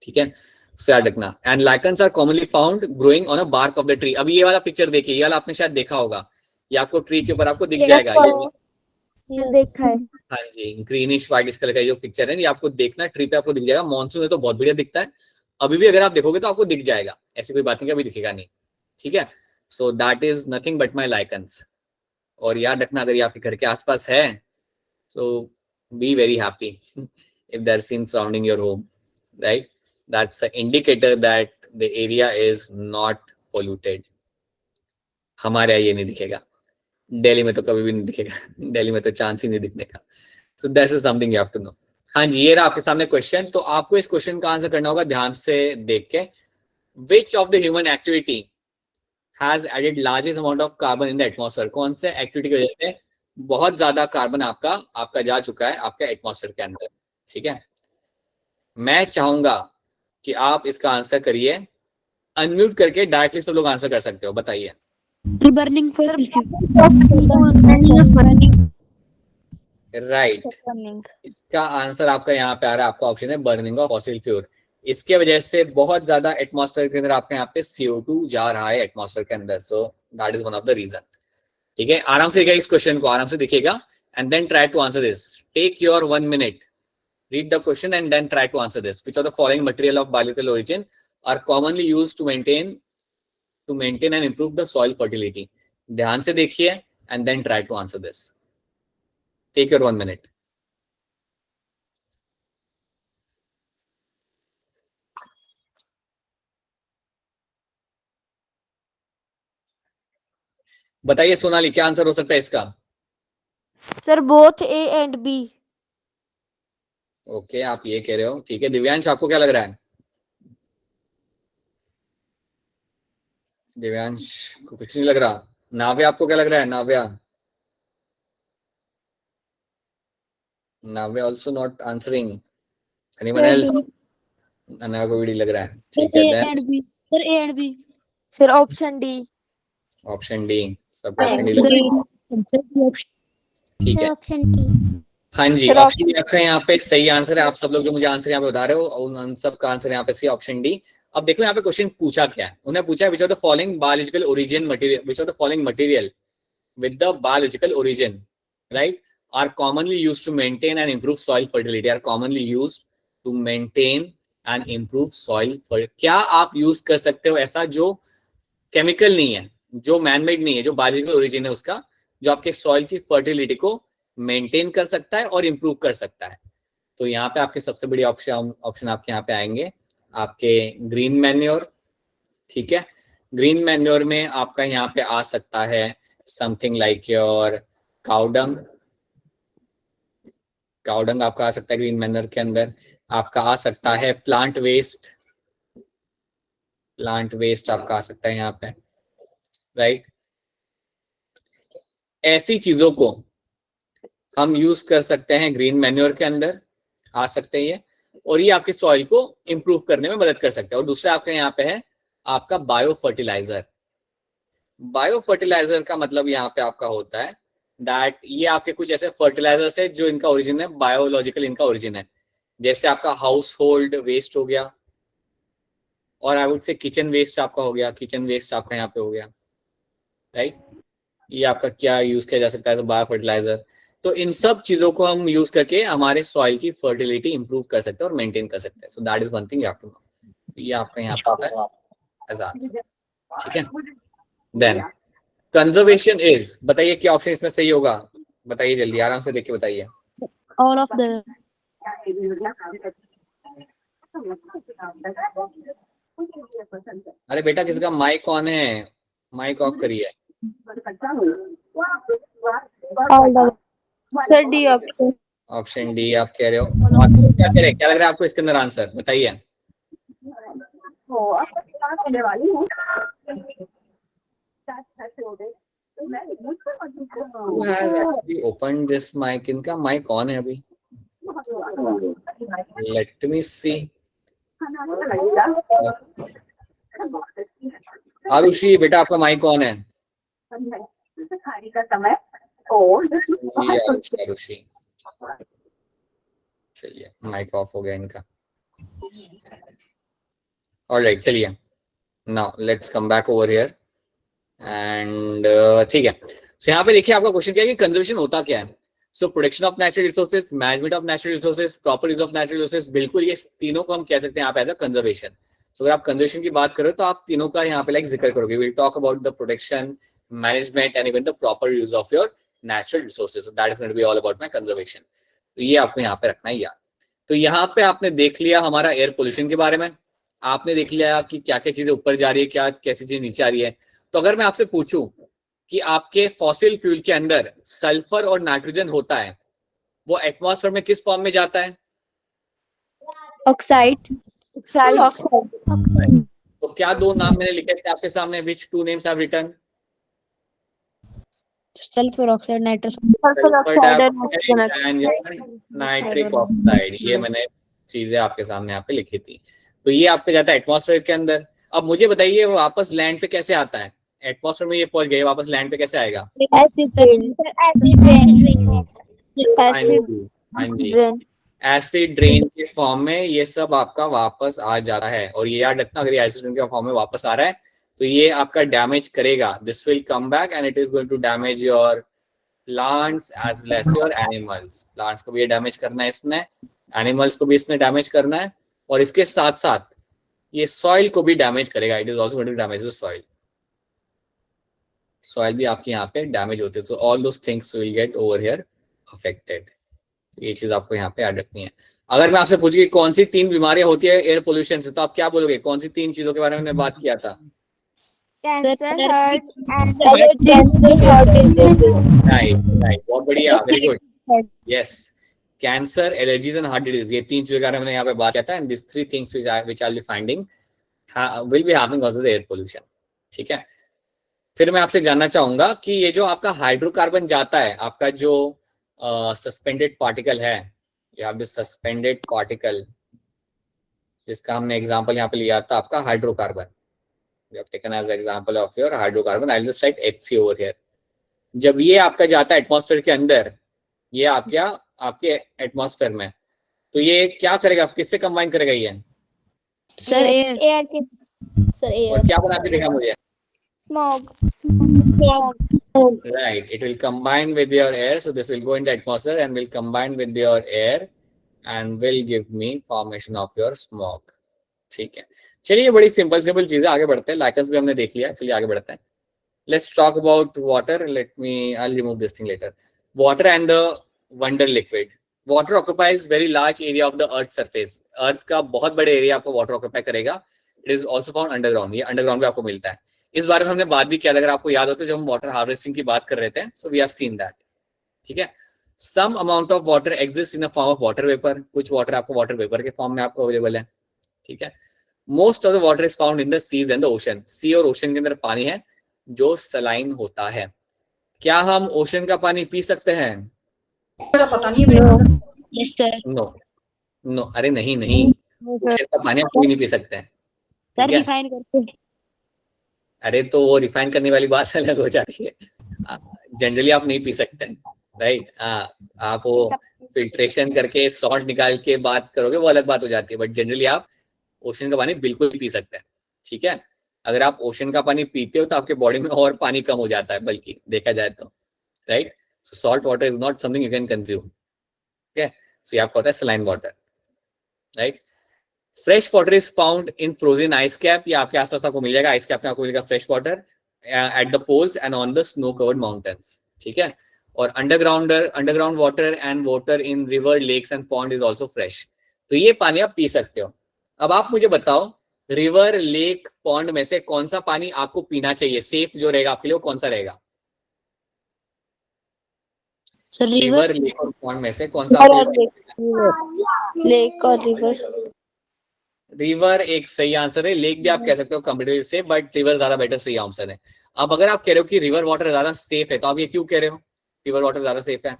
ठीक है, सो याद रखना. And lichens are commonly found growing on a bark of the tree. अभी ये वाला पिक्चर देखिए, ये वाला आपने शायद देखा होगा, ये आपको ट्री के ऊपर आपको दिख जाएगा. ये देखा है. हाँ जी, ग्रीनिश व्हाइटिश कलर का जो पिक्चर है ये आपको देखना, ट्री पे आपको दिख जाएगा. मॉनसून में तो बहुत बढ़िया दिखता है, अभी भी अगर आप देखोगे तो आपको दिख जाएगा, ऐसी कोई बात नहीं कभी दिखेगा नहीं. ठीक है, so that is nothing but my lichens. और याद रखना, अगर ये आपके घर के आसपास है so be very happy if they are seen surrounding your home, right. That's a indicator that the area is not polluted. हमारे यहाँ ये नहीं दिखेगा, दिल्ली में तो कभी भी नहीं दिखेगा, दिल्ली में तो चांस ही नहीं दिखने का. So that is something you have to know. हाँ जी, ये रहा आपके सामने क्वेश्चन. तो आपको इस क्वेश्चन का आंसर करना होगा ध्यान से देख के. Which of the human activity has added largest amount of carbon in the atmosphere. कौन से एक्टिविटी की वजह से बहुत ज्यादा कार्बन आपका जा चुका है आपके एटमॉस्फेयर के अंदर. ठीक है, मैं चाहूंगा कि आप इसका आंसर करिए. अनम्यूट करके डायरेक्टली सब लोग आंसर कर सकते हो. बताइए. बर्निंग फॉसिल राइट, इसका आंसर आपका यहाँ पे आ रहा है. आपका ऑप्शन है बर्निंग ऑफ फॉसिल फ्यूल. इसके वजह से बहुत ज्यादा एटमॉस्फेयर के अंदर आपके यहाँ पे CO2 जा रहा है एटमॉस्फेयर के अंदर. So that is one of the reason. ठीक है, आराम से इस क्वेश्चन को आराम से दिखेगा and then try to answer this. Take your 1 minute, read the question and then try to answer this. Which of the following material of biological origin are commonly used to maintain and improve the soil fertility? ध्यान से देखिए and then try to answer this. Take your 1 minute. बताइए सोनाली, क्या answer हो सकता है इसका? Sir both A and B. Okay, आप ये कह रहे हो. ठीक है, दिव्यांश आपको क्या लग रहा है? दिव्यांश को कुछ नहीं लग रहा. नाव्या आपको क्या लग रहा है? Navya also not answering. Anyone else? Navya को भी लग रहा है. ठीक है, sir A and B. Sir option D. Option D. सब ऑप्शन डी लग रहा है. ठीक है, ऑप्शन डी. हाँ जी, ऑप्शन डी आपका यहाँ पे सही आंसर है. आप सब लोग जो मुझे आंसर यहाँ पे बता रहे हो उन सब का आंसर यहाँ पे सही, ऑप्शन डी. अब देखो यहाँ पे क्वेश्चन पूछा क्या है. उन्हें पूछा which of the following biological origin material, which of the following material with the biological origin, right, are commonly used to maintain and improve soil fertility. Are commonly used to maintain and improve soil fertility. क्या आप use कर सकते हो ऐसा जो chemical नहीं है, जो मैनमेड नहीं है, जो बायोलॉजिकल ओरिजिन है उसका, जो आपके सॉइल की फर्टिलिटी को मेंटेन कर सकता है और इंप्रूव कर सकता है? तो यहाँ पे आपके सबसे बड़ी ऑप्शन आपके यहाँ पे आएंगे आपके ग्रीन मैन्योर. ठीक है, ग्रीन मैन्योर में आपका यहाँ पे आ सकता है something like your cow dung. Cow dung आपका आ सकता है ग्रीन मैन्योर के अंदर. आपका आ सकता है प्लांट वेस्ट. प्लांट वेस्ट आपका आ सकता है यहाँ पे. राइट। ऐसी चीजों को हम यूज कर सकते हैं ग्रीन मैन्योर के अंदर, आ सकते हैं ये, और ये आपके सॉइल को इंप्रूव करने में मदद कर सकते हैं। और दूसरा आपका यहाँ पे है आपका बायो फर्टिलाइजर। बायो फर्टिलाइजर का मतलब यहाँ पे आपका होता है दैट ये आपके कुछ ऐसे फर्टिलाइजर्स है जो इनका ओरिजिन है बायोलॉजिकल, इनका ओरिजिन है। जैसे आपका हाउस होल्ड वेस्ट हो गया, और I would say kitchen waste आपका हो गया, किचन वेस्ट आपका यहाँ पे हो गया, राइट। ये आपका क्या यूज किया जा सकता है बायो फर्टिलाइजर। तो इन सब चीजों को हम यूज करके हमारे सॉइल की फर्टिलिटी इंप्रूव कर सकते हैं और मेंटेन कर सकते हैं। So that is one thing you have to know. ये आपका यहाँ पे आता है एज आंसर, ठीक है। देन कंजर्वेशन इज, बताइए क्या ऑप्शन इसमें सही होगा, बताइए जल्दी, आराम से देख के बताइए। All of the. अरे बेटा किसका माइक ऑन है, माइक ऑफ करिए। All the. Sir, D option. Option D आप कह रहे हो, आपको क्या कह रहे हैं, क्या लग रहा है आपको इसके अंदर आंसर बताइए। Who has actually opened this mic? इनका माइक ऑन है अभी, लेट मी सी। आरुषि बेटा आपका माइक ऑन है। आरुषि चलिए माइक ऑफ हो गया इनका। ऑलराइट चलिए, now let's come back over here and ठीक है। सो यहाँ पे देखिए आपका क्वेश्चन क्या है कि कंजर्वेशन होता क्या है। So protection of natural resources, management of natural resources, proper use of natural resources, बिल्कुल ये तीनों को हम कह सकते हैं यहाँ पे एज अ कंजर्वेशन। सो अगर आप कंजर्वेशन की बात करो तो आप तीनों का यहाँ पे लाइक जिक्र करोगे। Will talk about the protection, management and even the proper use of your natural resources. So that is going to be all about my conservation. तो ये आपको यहाँ पे रखना है याद। तो यहाँ पे आपने देख लिया हमारा एयर पोल्यूशन के बारे में, आपने देख लिया कि क्या क्या चीजें ऊपर जा रही है, क्या कैसी चीज नीचे आ रही है। तो अगर मैं आपसे पूछूं कि आपके फॉसिल फ्यूल के अंदर सल्फर और नाइट्रोजन होता है, वो एटमॉस्फेयर में किस फॉर्म में जाता है? Oxide. Oxide. तो क्या दो नाम मैंने लिखे थे आपके सामने, which two names I've written? Sulfur oxide, nitrous. Sulfur oxide and oxygen and nitric oxide, ये मैंने चीजें आपके सामने यहाँ पे लिखी थी। तो ये आपके जाता है एटमॉस्फेयर के अंदर। अब मुझे बताइए वापस लैंड पे कैसे आता है? एटमॉस्फेयर में ये पहुंच गए, वापस लैंड पे कैसे आएगा? Acid rain. Acid rain. हाँ जी, एसिड ड्रेन के फॉर्म में ये सब आपका वापस आ जाता है। और ये याद रखना, अगर ये एसिड ड्रेन के फॉर्म में वापस आ रहा है तो ये आपका डैमेज करेगा। This will come back and it is going to damage your plants as well as your animals. Plants को भी ये डैमेज करना है इसने, एनिमल्स को भी इसने डैमेज करना है, और इसके साथ साथ ये सॉइल को भी डैमेज करेगा। It is also going to damage the soil. Soil भी आपके यहाँ पे डैमेज होते हैं। So all those things will get over here affected. ये चीज आपको यहाँ पे याद रखनी है। अगर मैं आपसे पूछूं कि कौन सी 3 बीमारियां होती है एयर पोल्यूशन से, तो आप क्या बोलोगे? कौन सी 3 चीजों के बारे में हमने बात किया था? Cancer, heart, and राइट, बहुत बढ़िया, very good, yes. Cancer, allergies and heart disease, ये 3 चीजों के बारे में हमने यहाँ पे बात किया था। And this 3 things which I will be finding will be happening also the air pollution. ठीक है, फिर मैं आपसे जानना चाहूंगा कि ये जो आपका हाइड्रोकार्बन जाता है, आपका जो सस्पेंडेड पार्टिकल है, you have this suspended particle जिसका हमने एग्जांपल यहाँ पे लिया था आपका hydrocarbon. you have taken as example of your hydrocarbon, I'll just write HC over here। जब ये आपका जाता है एटमॉस्फेयर के अंदर, ये आपके एटमॉस्फेयर में, तो ये क्या करेगा, किससे कंबाइन करेगा ये? Sir, air. Sir, air. और क्या बना के देगा मुझे? smoke. Right, it will combine with your air, so this will go in the atmosphere and will combine with your air and will give me formation of your smoke। ठीक है, चलिए बड़ी सिंपल चीजें, आगे बढ़ते हैं। लाइकन्स भी हमने देख लिया, चलिए आगे बढ़ते हैं। Let's talk about water. I'll remove this thing later। Water and the wonder liquid। Water occupies very large area of the earth surface। अर्थ का बहुत बड़े एरिया आपको वाटर ऑक्यूपाई करेगा। It is also found underground, ये underground में आपको मिलता है। इस बारे में हमने बात भी किया, अगर आपको याद हो तो, जब हम वाटर हार्वेस्टिंग की बात कर रहे थे। So we have seen that. ठीक है, some amount of water exist in the form of water vapour. कुछ वाटर आपको वाटर वेपर के फॉर्म में आपको अवेलेबल है। ठीक है, most of the water is found in the seas and the ocean. Sea और ओशन के अंदर पानी है, जो सलाइन होता है। क्या हम ओशन का पानी पी सकते हैं? Yes, sir. नो नो, अरे नहीं नहीं, No, sir. ओशन का पानी आप कभी नहीं पी सकते हैं, Sir, ठीक है? refine करके. अरे तो वो रिफाइन करने वाली बात अलग हो जाती है, जनरली आप नहीं पी सकते हैं, राइट? आप वो फिल्ट्रेशन करके सॉल्ट निकाल के बात करोगे वो अलग बात हो जाती है, बट जनरली आप ओशन का पानी बिल्कुल पी सकते हैं, ठीक है? अगर आप ओशन का पानी पीते हो तो आपके बॉडी में और पानी कम हो जाता है, बल्कि देखा जाए तो, right? So salt water is not something you can consume, ठीक है? सो ये आपका होता है saline water, right? Fresh water is found in frozen ice cap, ये आपके आसपास आपको मिल जाएगा, आइस कैप में आपको मिलेगा fresh water at the poles and on the snow covered mountains, ठीक है? और underground water and water in river, lakes and pond is also fresh. तो ये पानी आप पी सकते हो। अब आप मुझे बताओ, रिवर, लेक, पॉन्ड में से कौन सा पानी आपको पीना चाहिए, सेफ जो रहेगा आपके लिए, वो कौन सा रहेगा? Sir, river. रिवर, लेक और पॉन्ड में से कौन सा आपके लिए? Lake और river. रिवर एक सही आंसर है, लेक भी आप कह सकते हो कंपेरेटिवली सेफ, बट रिवर ज्यादा बेटर सही आंसर है। अब अगर आप कह रहे हो कि रिवर वाटर ज्यादा सेफ है, तो आप ये क्यों कह रहे हो रिवर वाटर ज्यादा सेफ है?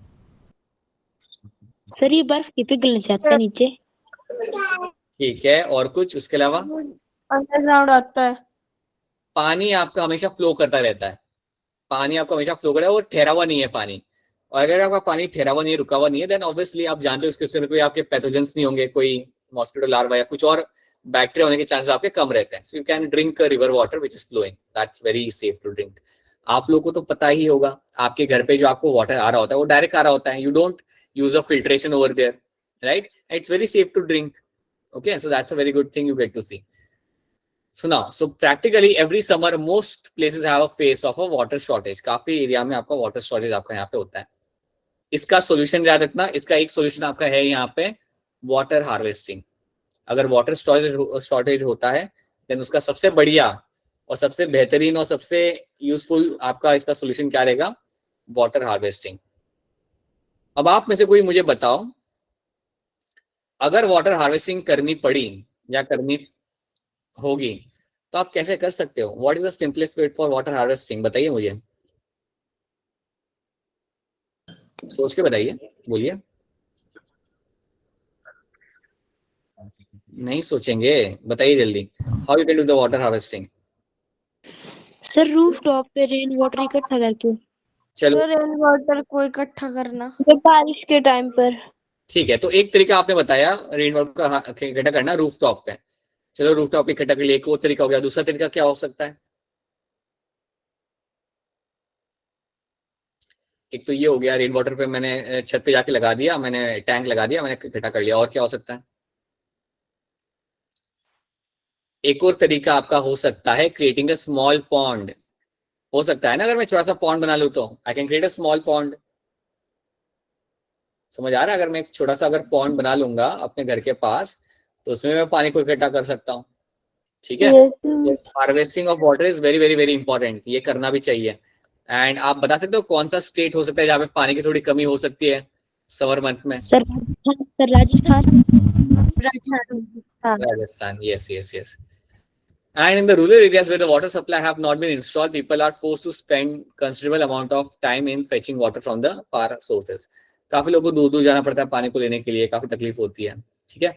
Sir, ये बर्फ की पिघल जाता है नीचे. ठीक है, और कुछ उसके अलावा? अंडरग्राउंड आता है। पानी आपका हमेशा फ्लो करता रहता है, पानी आपका हमेशा फ्लो कर रहा है, वो ठहरा हुआ नहीं है पानी। और अगर आपका पानी ठहरा हुआ नहीं है, रुका हुआ नहीं है, देन ऑब्वियसली आप जानते हो उसके अंदर कोई आपके पैथोजेंस नहीं होंगे, कोई मॉस्किटो लार्वा या कुछ और बैक्टीरिया होने के चांसेस आपके कम रहते हैं। So you can drink river water which is flowing, that's very safe to drink. आप लोगों को तो पता ही होगा, आपके घर पे जो आपको वाटर आ रहा होता है वो डायरेक्ट आ रहा होता है, you don't use a filtration over there, right? It's very safe to drink, okay? So that's a very good thing you get to see. So now, so practically every summer most places have a face of a water shortage. काफी area में आपका water shortage आपका यहाँ पे होता है। इसका solution याद रखना, इसका एक सॉल्यूशन आपका है यहाँ पे वाटर हार्वेस्टिंग। अगर वाटर शॉर्टेज होता है, देन उसका सबसे बढ़िया और सबसे बेहतरीन और सबसे यूजफुल आपका इसका सॉल्यूशन क्या रहेगा? Water harvesting. अब आप में से कोई मुझे बताओ, अगर वाटर हार्वेस्टिंग करनी पड़ी या करनी होगी तो आप कैसे कर सकते हो? What is the simplest way for water harvesting, बताइए मुझे, सोच के बताइए, बोलिए। नहीं सोचेंगे, बताइए जल्दी, how you can do the water harvesting? Sir, rooftop पे रेन वाटर इकट्ठा करके. चलो सर रेन वाटर को इकट्ठा करना। बारिश के टाइम पर. ठीक है, तो एक तरीका आपने बताया रेन वाटर का इकट्ठा करना रूफ टॉप पे। चलो रूफ टॉप पे इकट्ठा के लिए एक और तरीका हो गया, दूसरा तरीका क्या हो सकता है? एक तो ये हो गया रेन वाटर पे मैंने छत पे जाके लगा दिया, मैंने टैंक लगा दिया, मैंने इकट्ठा कर लिया। और क्या हो सकता है? एक और तरीका आपका हो सकता है क्रिएटिंग अ स्मॉल पॉन्ड। हो सकता है ना, अगर मैं छोटा सा पॉन्ड बना लूं तो I can create a small pond. समझ आ रहा है? अगर मैं एक छोटा सा अगर पॉन्ड बना लूंगा अपने घर के पास, तो उसमें मैं पानी को इकट्ठा कर सकता हूँ, ठीक है? Harvesting of water is very very very important, ये करना भी चाहिए। एंड आप बता सकते हो कौन सा स्टेट हो सकता है जहाँ पे पानी की थोड़ी कमी हो सकती है समर मंथ में? Sir, Rajasthan. Rajasthan, yes, yes, yes. And in the rural areas where the water supply have not been installed, people are forced to spend considerable amount of time in fetching water from the far sources. काफी लोगों को दूर दूर जाना पड़ता है पानी को लेने के लिए, काफी तकलीफ होती है, ठीक है?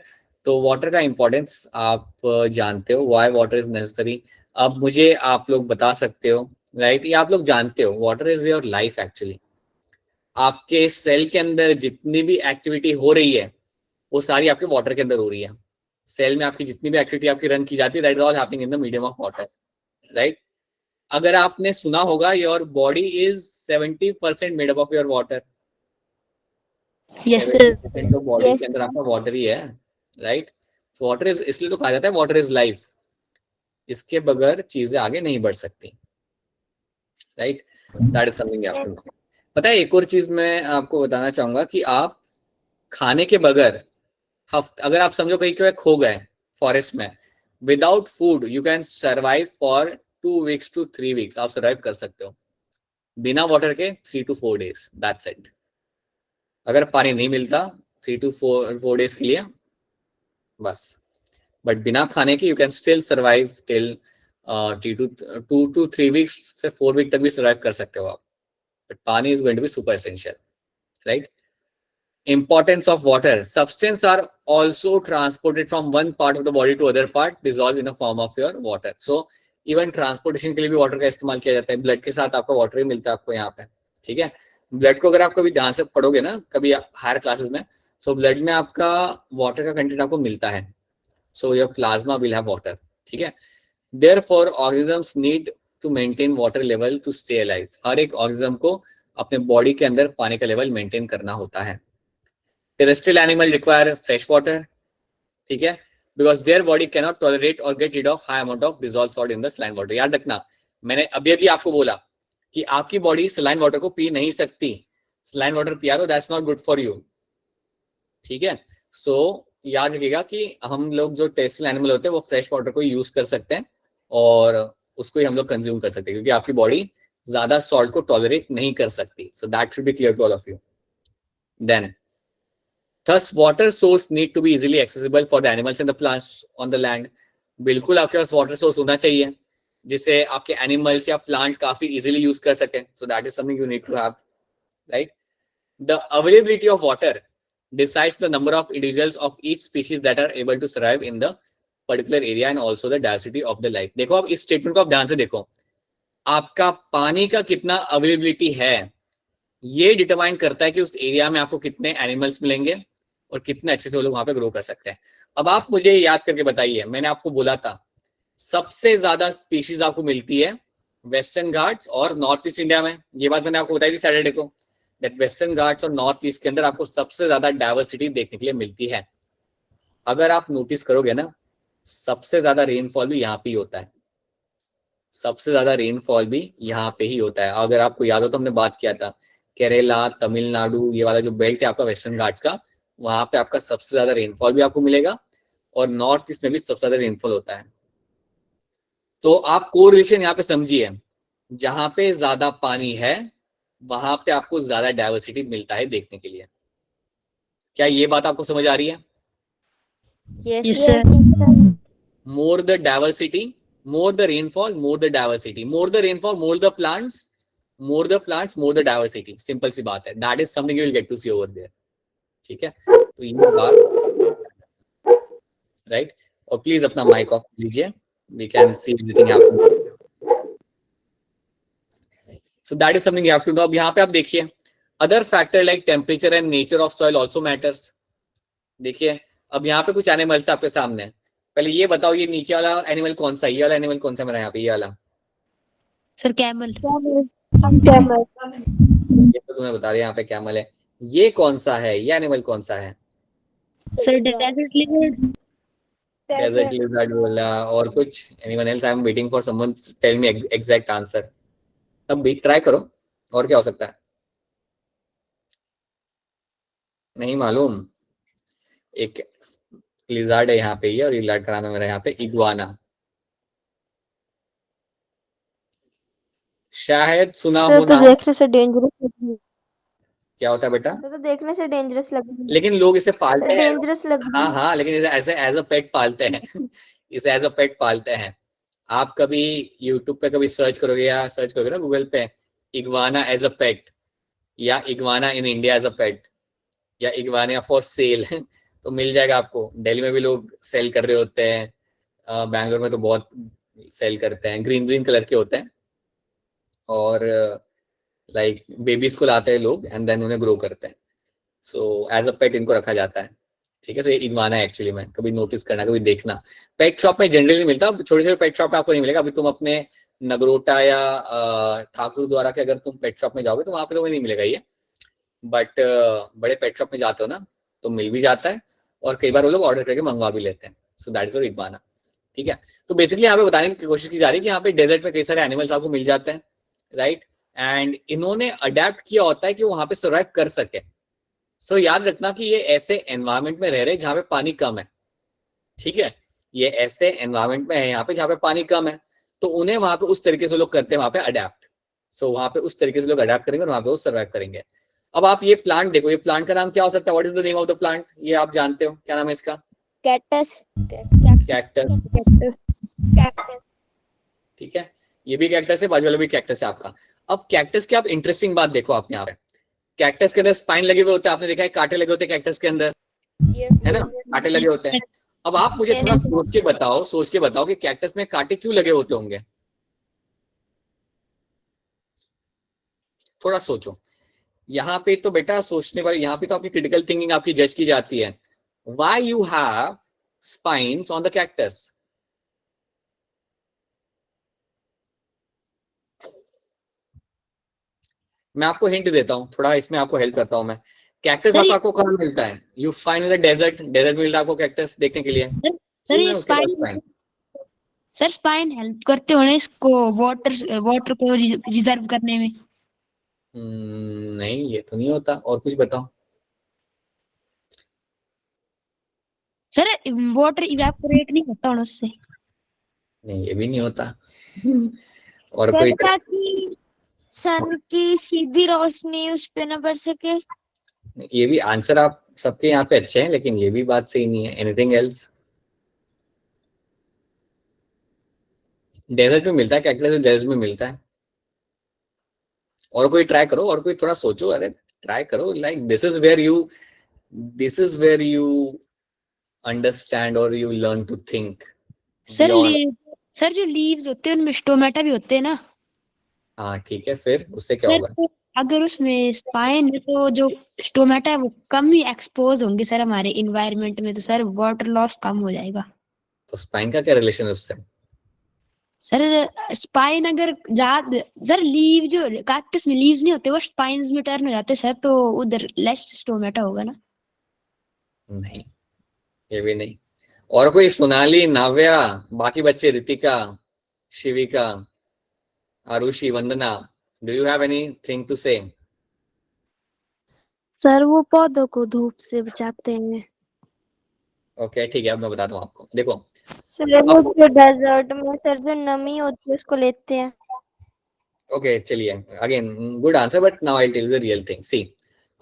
तो वाटर का इंपॉर्टेंस आप जानते हो, व्हाई वाटर इज नेसेसरी। अब मुझे आप लोग बता सकते हो, राइट? ये आप लोग जानते हो, water is your life actually. आपके सेल के अंदर जितनी भी एक्टिविटी हो रही है वो सारी आपके वाटर के अंदर हो रही है। सेल में आपकी जितनी भी एक्टिविटी आपकी रन की जाती है, that is all happening in the medium of water, right? अगर आपने सुना होगा your body is 70% made up of your water. Yes, sir. Body के अंदर आपका वाटर ही है, राइट? वाटर इज, इसलिए तो कहा जाता है वाटर इज लाइफ, इसके बगैर चीजें आगे नहीं बढ़ सकती, right? That is something you have to know. पता है एक और चीज मैं आपको बताना चाहूंगा कि आप खाने के बगैर अगर आप समझो कहीं पे खो गए फॉरेस्ट में, without food you can survive for 2 weeks to 3 weeks, आप सर्वाइव कर सकते हो बिना वाटर के 3 to 4 days, दैट्स इट। अगर पानी नहीं मिलता 3 to 4 days के लिए बस, बट बिना खाने के you can still survive till 2 to 3 weeks से 4 वीक तक भी सर्वाइव कर सकते हो आप, but pani is going to be super essential, right? Importance of water. Substances are also transported from one part of the body to other part, dissolved in a form of your water. So even transportation के लिए भी water का इस्तेमाल किया जाता है. Blood के साथ आपका वाटर ही मिलता है आपको यहाँ पे, ठीक है? ब्लड को अगर आप कभी ध्यान से पढ़ोगे ना कभी हायर क्लासेस में, सो ब्लड में आपका वाटर का कंटेंट आपको मिलता है. So your plasma will have water, ठीक है? Therefore organisms need to maintain water level to stay alive. हर एक ऑर्गेनिज्म को अपने बॉडी के अंदर पानी का लेवल मेंटेन करना होता है. Terrestrial animal require fresh water, ठीक है? Because their body cannot tolerate or get rid of high amount of dissolved salt in the saline water. याद रखना, मैंने अभी आपको बोला कि आपकी बॉडी सलाइन वाटर को पी नहीं सकती. सलाइन वाटर पिया तो that's not good for you, ठीक है? सो याद रखिएगा कि हम लोग जो टेरेस्ट्रियल एनिमल होते हैं वो फ्रेश वाटर को यूज कर सकते हैं और उसको ही हम लोग कंज्यूम कर सकते हैं क्योंकि आपकी बॉडी ज्यादा सॉल्ट को टॉलरेट नहीं कर सकती. So that should be clear to all of you. Then thus water source need to be easily accessible for the animals and the plants on the land. बिल्कुल आपके पास वाटर सोर्स होना चाहिए जिससे आपके एनिमल्स या प्लांट काफी easily use कर सके. So that is something you need to have, right? The availability of water decides the number of individuals of each species that are able to survive in the particular area and also the diversity of the life. देखो आप इस statement को आप ध्यान से देखो, आपका पानी का कितना अवेलेबिलिटी है ये डिटरमाइन करता है कि उस एरिया में आपको कितने एनिमल्स मिलेंगे और कितने अच्छे से वो लोग वहां पे ग्रो कर सकते हैं. अब आप मुझे याद करके बताइए, मैंने आपको बोला था सबसे ज्यादा स्पीशीज आपको मिलती है वेस्टर्न घाट्स और नॉर्थ ईस्ट इंडिया में. ये बात मैंने आपको बताई थी सैटरडे को, दैट वेस्टर्न घाट्स और नॉर्थ ईस्ट के अंदर आपको सबसे ज्यादा डाइवर्सिटी देखने के लिए मिलती है. अगर आप नोटिस करोगे ना, सबसे ज्यादा रेनफॉल भी यहाँ पे ही होता है. सबसे ज्यादा रेनफॉल भी यहाँ पे ही होता है. अगर आपको याद हो तो हमने बात किया था केरला, तमिलनाडु, ये वाला जो बेल्ट है आपका वेस्टर्न घाट्स का, वहां पे आपका सबसे ज्यादा रेनफॉल भी आपको मिलेगा और नॉर्थ ईस्ट में भी सबसे ज्यादा रेनफॉल होता है. तो आप कोरिलेशन यहाँ पे समझिए, जहां पे ज्यादा पानी है वहां पे आपको ज्यादा डाइवर्सिटी मिलता है देखने के लिए. क्या ये बात आपको समझ आ रही है? Yes, sir. More the diversity, more the rainfall, more the diversity. More the rainfall, more the plants, more the plants, more the diversity. Simple सी बात है. That is something you will get to see over there. ठीक है? तो ये बात, right? और please अपना mic off लीजिए. We can see everything happen. So that is something you have to know. अब यहाँ पे आप देखिए, other factor like temperature and nature of soil also matters. देखिए अब यहाँ पे कुछ एनिमल्स आपके सामने है. पहले ये बताओ, ये नीचे वाला एनिमल कौन सा है? ये वाला एनिमल कौन सा मेरा यहाँ पे? ये वाला Sir, camel. ये तो तुम्हें बता दिया यहाँ पे कैमल है. ये कौन सा है? ये एनिमल कौन सा है? Sir, desert lizard. Desert lizard बोला. और कुछ? Anyone else? I am waiting for someone tell me exact answer. तब भी ट्राई करो. और क्या हो सकता है? नहीं मालूम. एक लिजर्ड है यहाँ पे ये, और लिजर्ड का नाम है मेरा यहाँ पे इग्वाना. शायद सुना हो तो ना. देखने से डेंजरस. क्या होता है बेटा? तो देखने से डेंजरस लग रही है. लेकिन लोग इसे पालते हैं. डेंजरस लग रही है. हाँ हाँ, लेकिन इसे ऐसे एज अ पेट पालते हैं. इसे एज अ पेट पालते हैं. आप कभी यूट्यूब पे कभी सर्च करोगे या सर्च करोगे ना गूगल पे, इग्वाना एज अ पेट या iguana in India as a pet या इग्वाना फॉर सेल तो मिल जाएगा आपको. दिल्ली में भी लोग सेल कर रहे होते हैं, बैंगलोर में तो बहुत सेल करते हैं. ग्रीन ग्रीन कलर के होते हैं और लाइक बेबीज को लाते हैं लोग एंड देन उन्हें ग्रो करते हैं. सो एज अ पेट इनको रखा जाता है. ठीक है? सो ये इग्वाना है एक्चुअली में. कभी नोटिस करना, कभी देखना. पेट शॉप में जनरली नहीं मिलता. छोटे छोटे पेट शॉप में आपको नहीं मिलेगा. अभी तुम अपने नगरोटा या ठाकुर द्वारा के अगर तुम पेट शॉप में जाओगे तो वहां पे तो नहीं मिलेगा ये. बट बड़े पेट शॉप में जाते हो ना तो मिल भी जाता है और कई बार वो लोग ऑर्डर करके मंगवा भी लेते हैं. So that is your iguana. ठीक है? तो बेसिकली यहाँ पे बताने की कोशिश की जा रही है कि यहाँ पे डेजर्ट में कई सारे एनिमल्स आपको मिल जाते हैं, राइट? एंड इन्होंने अडेप्ट किया होता है कि वो वहां पे सर्वाइव कर सके. सो याद रखना कि ये ऐसे एनवायरमेंट में रह रहे हैं जहाँ पे पानी कम है. ठीक है? ये ऐसे एनवायरमेंट में है यहाँ पे जहाँ पे पानी कम है, तो उन्हें वहां पे उस तरीके से लोग करते हैं वहां पे अडेप्ट. सो वहां पे उस तरीके से लोग अडेप्ट करेंगे और वहां पे वो सर्वाइव करेंगे. अब आप ये प्लांट देखो, ये प्लांट का नाम क्या हो सकता है? What is the name of the plant? ये आप जानते हो क्या नाम है इसका? कैक्टस. कैक्टस. ठीक है, ये भी कैक्टस है, बाजू वाला भी कैक्टस है आपका। अब कैक्टस की आप इंटरेस्टिंग बात देखो, आप यहाँ पे कैक्टस के अंदर स्पाइन लगे हुए होते हैं, आपने देखा है कांटे लगे होते हैं कैक्टस के अंदर, है ना, कांटे लगे होते हैं। अब आप मुझे थोड़ा सोच के बताओ कि कैक्टस में कांटे क्यों लगे होते होंगे, थोड़ा सोचो। यहाँ पे तो बेटा सोचने वाली, यहाँ पे तो आपकी क्रिटिकल थिंकिंग आपकी जज की जाती है। Why you have spines on the cactus? मैं आपको हिंट देता हूँ, थोड़ा इसमें आपको हेल्प करता हूँ मैं। कैक्टस आपको कहाँ मिलता है? You find in the desert, desert में मिलता है आपको कैक्टस देखने के लिए। सर ये स्पाइन हेल्प करते होने इसको वाटर को रिजर्व करने में। नहीं, ये तो नहीं होता, और कुछ बताओ। सर वाटर इवेपोरेट नहीं होता उससे। नहीं, ये भी नहीं होता। और सर कोई ताकि सन की सीधी रोशनी उस पे न पड़ सके। ये भी आंसर आप सबके यहाँ पे अच्छे हैं, लेकिन ये भी बात सही नहीं है। Anything else? डेजर्ट में मिलता है कैक्टस, डेजर्ट में मिलता है। और कोई ट्राई करो, और कोई थोड़ा सोचो, अरे ट्राई करो। Like this is where you understand और you learn to think. Sir जो लीव्स होते हैं उनमें स्टोमेटा भी होते हैं ना। हाँ ठीक है, फिर उससे क्या होगा? तो अगर उसमें स्पाइन है तो जो स्टोमेटा है वो कम ही एक्सपोज होंगे सर हमारे इन्वायरमेंट में, तो सर वाटर लॉस कम हो जाएगा। तो स्पाइन का क्या रिलेशन है उससे? सर स्पाइन अगर ज्यादा, सर लीव जो कैक्टस में लीव्स नहीं होते वो स्पाइन्स में टर्न हो जाते सर, तो उधर लेस स्टोमेटा होगा ना। नहीं, ये भी नहीं। और कोई? सोनाली, नाव्या, बाकी बच्चे, Ritika, Shivika, Arushi, Vandana, do you have anything to say? Sir वो पौधों को धूप से बचाते हैं। ओके ठीक है, अब मैं बताता हूँ आपको। देखो सर वो जो डेजर्ट में सर जो नमी होती है उसको लेते हैं। ओके चलिए, again good answer, but now I tell you the real thing. See,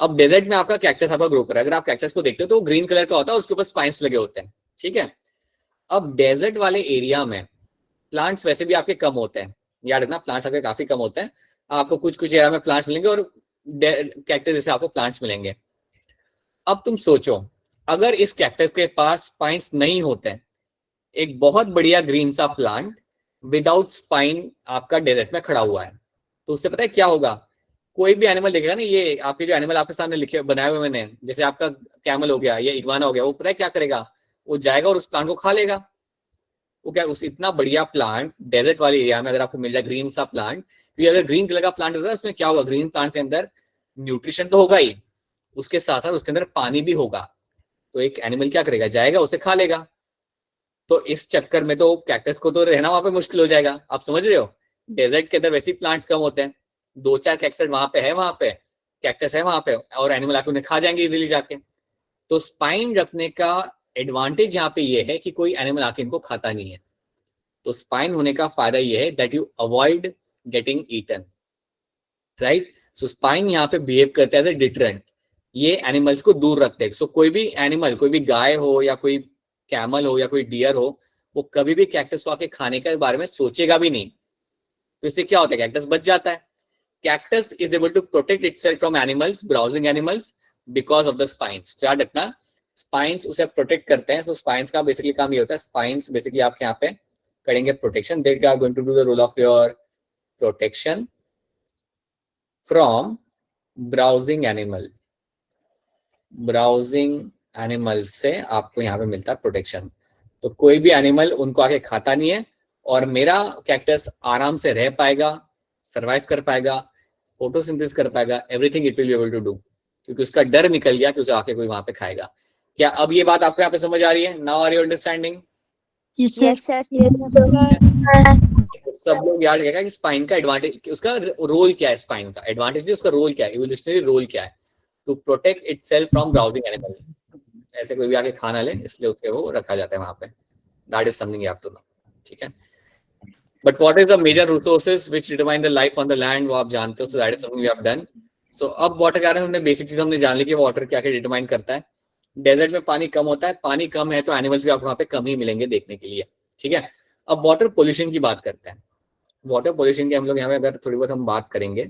अब डेजर्ट में आपका कैक्टस आपका ग्रो कर रहा है। अगर आप कैक्टस को देखते हो तो ग्रीन कलर का होता है, उसके ऊपर स्पाइन्स लगे होते हैं, ठीक है। अब डेजर्ट वाले एरिया में प्लांट्स वैसे भी आपके कम होते हैं, याद रखना, प्लांट्स आपके काफी कम होते हैं। आपको कुछ कुछ एरिया में प्लांट्स मिलेंगे और कैक्टस जैसे आपको प्लांट्स मिलेंगे। अब तुम सोचो, अगर इस कैक्टस के पास स्पाइन्स नहीं होते हैं, एक बहुत बढ़िया ग्रीन सा प्लांट विदाउट स्पाइन आपका डेजर्ट में खड़ा हुआ है, तो उससे पता है क्या होगा? कोई भी एनिमल देखेगा ना, ये आपके जो एनिमल आपके सामने लिखे बनाए हुए मैंने, जैसे आपका कैमल हो गया या इग्वाना हो गया, वो पता है क्या करेगा? वो जाएगा और उस प्लांट को खा लेगा। वो क्या, उस इतना बढ़िया प्लांट डेजर्ट वाले एरिया में अगर आपको मिल जाए ग्रीन सा प्लांट, क्योंकि अगर ग्रीन कलर का प्लांट होगा उसमें क्या होगा? ग्रीन प्लांट के अंदर न्यूट्रिशन तो होगा ही, उसके साथ साथ उसके अंदर पानी भी होगा। तो एक एनिमल क्या करेगा? जाएगा, उसे खा लेगा। तो इस चक्कर में तो कैक्टस को तो रहना वहां पे मुश्किल हो जाएगा। आप समझ रहे हो? डेजर्ट के अंदर वैसे ही प्लांट्स कम होते हैं, 2-4 कैक्टस वहां पे है, वहां पे कैक्टस है वहां पे, और एनिमल आके उन्हें खा जाएंगे इजीली जाके। तो स्पाइन रखने का एडवांटेज यहाँ पे ये है कि कोई एनिमल आके इनको खाता नहीं है। तो स्पाइन होने का फायदा ये है that you avoid getting eaten, right. So spine यहाँ पे बिहेव करता है एज ए डिटरेंट, ये एनिमल्स को दूर रखते हैं। सो कोई भी एनिमल, कोई भी गाय हो या कोई कैमल हो या कोई डियर हो, वो कभी भी कैक्टस को आके खाने के बारे में सोचेगा भी नहीं। तो इससे क्या होता है? कैक्टस बच जाता है। Cactus is able to protect itself from animals, browsing animals, because of the spines. याद रखना, स्पाइन्स उसे प्रोटेक्ट करते हैं। सो स्पाइन्स का बेसिकली काम ये होता है, स्पाइन्स बेसिकली आपके यहाँ पे करेंगे protection. They are going to do the role of your protection from browsing animal. Browsing animal से आपको यहाँ पे मिलता है प्रोटेक्शन। तो कोई भी एनिमल उनको आके खाता नहीं है, और मेरा कैक्टस आराम से रह पाएगा, सरवाइव कर पाएगा, फोटोसिंथेसिस कर पाएगा, everything it will be able to do, क्योंकि उसका डर निकल गया कि उसे आके कोई वहां पे खाएगा। क्या अब ये बात आपको यहाँ पे समझ आ रही है? Now are you understanding? Yes sir. सब लोग याद रखेगा कि स्पाइन का एडवांटेज, उसका रोल क्या है? स्पाइन का एडवांटेज नहीं, उसका रोल क्या है, इवोल्यूशनरी रोल क्या है? To protect itself from browsing animal. ऐसे कोई भी आके खाना ले, इसलिए उसके वो रखा जाता है वहां पे। That is something you have to know, ठीक है। But what is the major resources which determine the life on the land, वो आप जानते हो। So that is something we have done. So अब वाटर के बारे में हमने बेसिक चीज हमने जान ली कि वाटर क्या क्या डिटरमाइन करता है। डेजर्ट में पानी कम होता है, पानी कम है तो एनिमल्स भी आपको वहां पे कम ही मिलेंगे देखने के लिए, ठीक है। अब वाटर पोल्यूशन की बात करते हैं। वाटर पोल्यूशन की हम लोग यहाँ पे अगर थोड़ी बहुत हम बात करेंगे,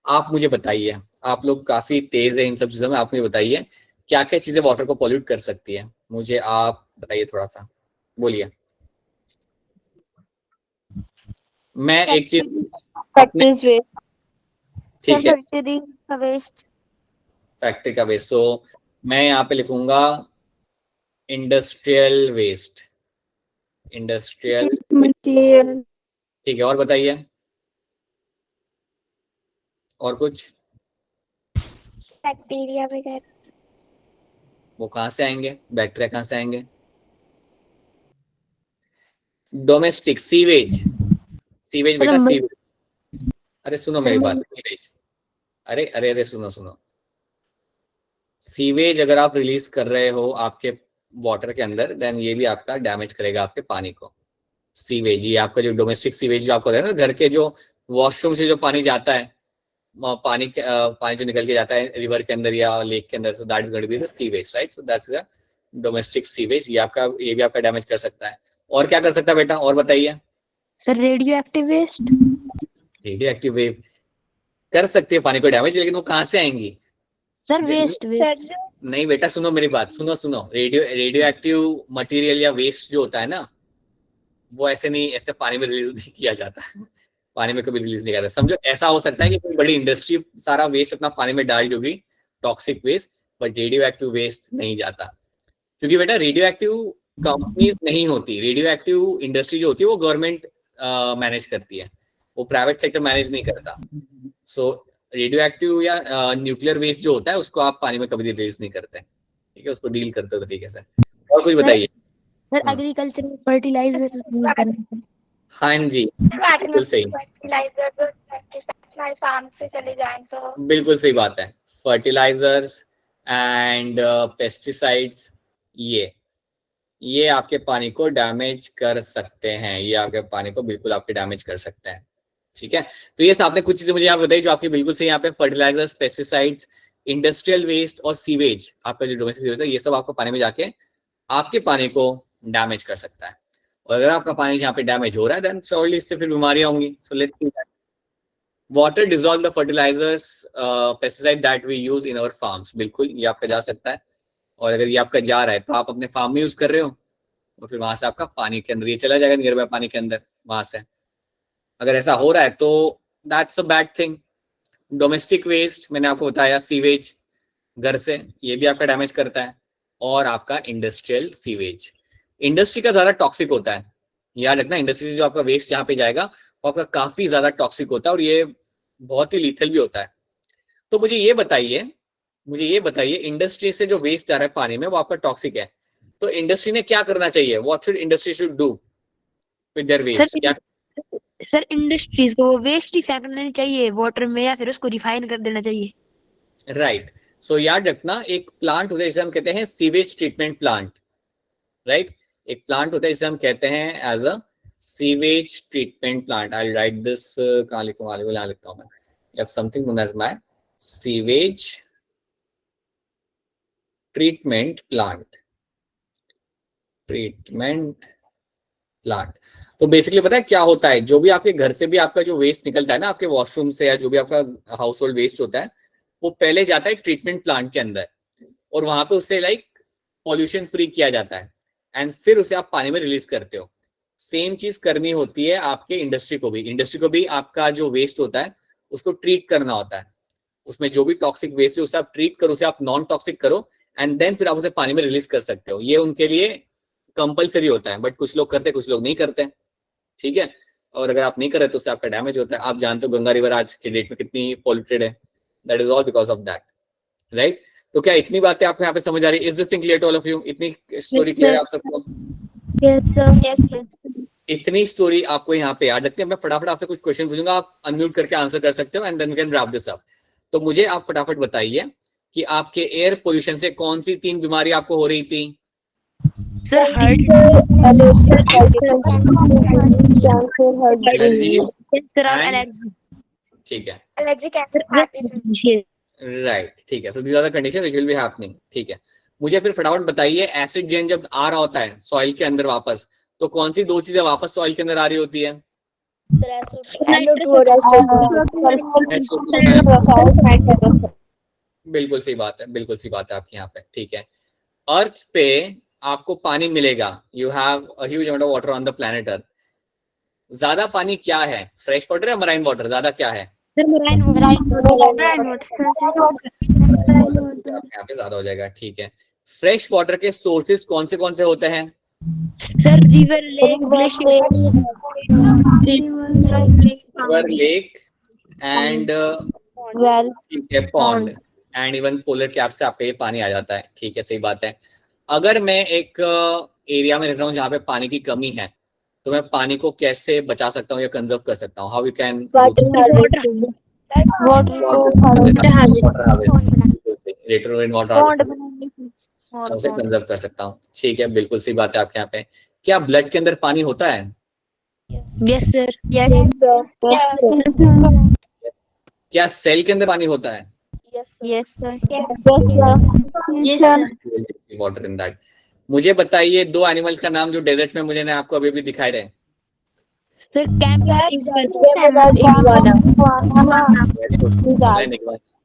आप मुझे बताइए, आप लोग काफी तेज है इन सब चीजों में, आप मुझे बताइए क्या क्या चीजें वाटर को पॉल्यूट कर सकती है, मुझे आप बताइए थोड़ा सा, बोलिए। मैं एक चीज अपने, फैक्ट्रीज वेस्ट, ठीक है, फैक्ट्री का वेस्ट, फैक्ट्री का वेस्ट, सो मैं यहाँ पे लिखूंगा इंडस्ट्रियल वेस्ट, इंडस्ट्रियल, मटेरियल, ठीक है, और बताइए, और कुछ, बैक्टीरिया वगैरह, वो कहाँ से आएंगे, बैक्टीरिया कहाँ से आएंगे, डोमेस्टिक सीवेज, सीवेज सर बेटा मैं सीवेज, अरे सुनो सर मेरी मैं बात, सीवेज, अरे अरे अरे सुनो सुनो, सीवेज अगर आप रिलीज कर रहे हो आपके वाटर के अंदर, देन ये भी आपका डैमेज करेगा आपके पानी को। सीवेज, ये आपका जो डोमेस्टिक सीवेज जो आपको ना घर के जो वॉशरूम से जो पानी जाता है, पानी जो निकल के जाता है रिवर के अंदर या लेक के अंदर, so that is going to be the sewage, right, so that's the domestic sewage, ये भी आपका डैमेज कर सकता है। और क्या कर सकता है बेटा, और बताइए। Sir radio active waste, radio active wave कर सकती है पानी को डैमेज, लेकिन वो कहाँ से आएंगी, सर वेस्ट वेस्ट सर नहीं बेटा सुनो मेरी बात, सुनो सुनो, रेडियो एक्टिव मटेरियल या वेस्ट जो होता है ना, वो ऐसे नहीं, ऐसे पानी में रिलीज नहीं किया जाता पानी में कभी रिलीज नहीं करता। समझो ऐसा हो सकता है कि कोई बड़ी इंडस्ट्री सारा वेस्ट अपना पानी में डाल दोगी, toxic waste, but radio active waste नहीं जाता, क्योंकि बेटा रेडियो एक्टिव कंपनीज नहीं होती, रेडियो एक्टिव इंडस्ट्री जो होती है वो गवर्नमेंट मैनेज करती है, वो प्राइवेट सेक्टर मैनेज नहीं करता। सो रेडियो एक्टिव या न्यूक्लियर वेस्ट जो होता है उसको आप पानी में कभी रिलीज नहीं करते, ठीक है, उसको डील करते हो तरीके से। और कुछ बताइए। सर एग्रीकल्चर में फर्टिलाइजर यूज करना। हाँ जी, बिल्कुल सही, फर्टिलाइजर जो हमारे फार्म से चले जाएं तो बिल्कुल सही बात है, फर्टिलाइजर्स एंड पेस्टिसाइड्स, ये आपके पानी को डैमेज कर सकते हैं, ये आपके पानी को बिल्कुल आपके डैमेज कर सकते हैं, ठीक है। तो ये आपने कुछ चीजें मुझे यहाँ बताई जो आपकी बिल्कुल सही, यहाँ पे फर्टिलाइजर्स, पेस्टिसाइड्स, इंडस्ट्रियल वेस्ट और सीवेज, आपका जो डोमेस्टिक वेस्ट है, ये सब आपको पानी में जाके आपके पानी को डैमेज कर सकता है। और अगर आपका पानी यहाँ पे डैमेज हो रहा है, देन श्योरली इससे फिर बीमारियां होंगी। So let's see that water dissolve the fertilisers pesticide that we use in our farms, बिल्कुल ये आपका जा सकता है। और अगर ये आपका जा रहा है तो आप अपने फार्म में यूज कर रहे हो, और फिर वहां से आपका पानी के अंदर ये चला जाएगा, नियर बाय पानी के अंदर वहां से। अगर ऐसा हो रहा है तो that's a bad thing. Domestic waste मैंने आपको बताया, सीवेज घर से, ये भी आपका डैमेज करता है। और आपका इंडस्ट्रियल सीवेज, इंडस्ट्री का ज्यादा टॉक्सिक होता है, याद रखना, इंडस्ट्री से जो आपका वेस्ट यहाँ पे जाएगा वो आपका काफी ज्यादा टॉक्सिक होता है, और ये बहुत ही लीथल भी होता है। तो मुझे ये बताइए इंडस्ट्री से जो वेस्ट जा रहा है पानी में वो आपका टॉक्सिक है, तो इंडस्ट्री ने क्या करना चाहिए, what should industry should do with their waste, क्या? सर इंडस्ट्रीज को वो वेस्ट ही फेंकना चाहिए वाटर में, या फिर उसको रिफाइन कर देना चाहिए। राइट, सो याद रखना, एक प्लांट होता है जिसे हम कहते हैं सीवेज ट्रीटमेंट प्लांट, राइट, एक प्लांट होता है जिसे हम कहते हैं as a sewage treatment plant. I write this, कहाँ लिखूंगा, यहाँ लिखता हूँ मैं, something known as my sewage treatment plant, तो बेसिकली पता है क्या होता है, जो भी आपके घर से भी आपका जो वेस्ट निकलता है ना, आपके वॉशरूम से या जो भी आपका हाउस होल्ड वेस्ट होता है, वो पहले जाता है ट्रीटमेंट प्लांट के अंदर, और वहां पे उससे लाइक पॉल्यूशन फ्री किया जाता है, एंड फिर उसे आप पानी में रिलीज करते हो। सेम चीज करनी होती है आपके इंडस्ट्री को भी आपका जो वेस्ट होता है उसको ट्रीट करना होता है, उसमें जो भी टॉक्सिक वेस्ट है उसे आप ट्रीट करो, उसे आप नॉन टॉक्सिक करो, एंड देन फिर आप उसे पानी में रिलीज कर सकते हो। ये उनके लिए कंपलसरी होता है, बट कुछ लोग करते हैं, कुछ लोग नहीं करते, ठीक है। और अगर आप नहीं कर रहे तो उससे आपका डैमेज होता है। आप जानते हो गंगा रिवर आज के डेट में कितनी पॉल्यूटेड है, that is all because of that, right. तो क्या इतनी बातें आपको यहाँ पे समझ आ रही है? Is this thing clear to all of you? इतनी स्टोरी क्लियर है आप सबको? यस सर, इतनी स्टोरी आपको यहाँ पे याद रखते हैं। मैं फटाफट आपसे कुछ क्वेश्चन पूछूंगा, आप अनम्यूट करके आंसर कर सकते हो, and then we can wrap this up. तो मुझे आप फटाफट बताइए कि आपके एयर पोल्यूशन से कौन सी 3 बीमारी आपको हो रही थी? सर एलर्जी, ठीक है, एलर्जी, कैंसर, राइट, ठीक है। So these are the condition which will be happening, ठीक है। मुझे फिर फटाफट बताइए, एसिड जेन जब आ रहा होता है सॉइल के अंदर वापस, तो कौन सी 2 चीजें वापस सॉइल के अंदर आ रही होती है? NO2 और SO2 बिल्कुल सही बात है, बिल्कुल सही बात है आपकी यहाँ पे, ठीक है। अर्थ पे आपको पानी मिलेगा, you have a huge amount of water on the planet earth. ज्यादा पानी क्या है, फ्रेश वाटर या मराइन वाटर, ज्यादा क्या है? सर मराइन यहाँ पे ज्यादा हो जाएगा, ठीक है। फ्रेश वाटर के सोर्सेज कौन से होते हैं? Sir river lake glacier river, lake and well ठीक है pond and even polar cap से आपका ये पानी आ जाता है, ठीक है, सही बात है। अगर मैं एक एरिया में रहता हूँ जहाँ पे पानी की कमी है, तो मैं पानी को कैसे बचा सकता हूँ या कंजर्व कर सकता हूँ? How you can water harvesting से कंजर्व कर सकता हूँ, ठीक है, बिल्कुल सही बात है आपके यहाँ पे। क्या ब्लड के अंदर पानी होता है? यस सर क्या सेल के अंदर पानी होता है? Yes sir water in that. मुझे बताइए दो एनिमल्स का नाम जो डेजर्ट में मुझे ने आपको अभी भी दिखाई रहे। सर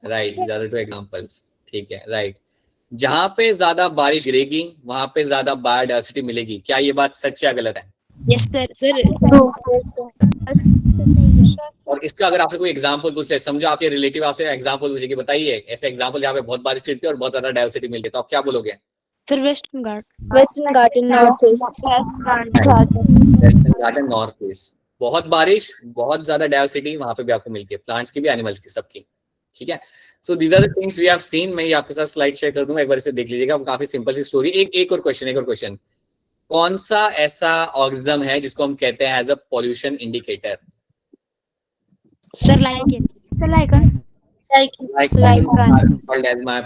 राइट, ज्यादा टू एग्जांपल्स, ठीक है, राइट। जहाँ पे ज्यादा बारिश गिरेगी वहां पे ज्यादा बायोडायवर्सिटी मिलेगी, क्या ये बात सच या गलत है? यस सर और इसका अगर आपसे कोई एग्जांपल पूछे, समझो आपके रिलेटिव आपसे एग्जांपल पूछे कि बताइए ऐसे एग्जांपल जहाँ पे बहुत बारिश गिरती है और बहुत ज्यादा डायवर्सिटी मिलती है, तो आप क्या बोलोगे? Sir western Ghat in north east western Ghat and north east. बहुत बारिश, बहुत ज्यादा डायवर्सिटी वहां पे भी आपको मिलती है, प्लांट्स की भी, एनिमल्स की, सबकी, ठीक है। So these are the things we have seen. मैं आपके साथ स्लाइड शेयर कर दूंगा, एक बार इसे देख लीजिएगा, काफी सिंपल सी स्टोरी। एक और क्वेश्चन, कौन सा ऐसा ऑर्गेनिज्म है जिसको हम कहते हैं as a pollution indicator? Sir lichen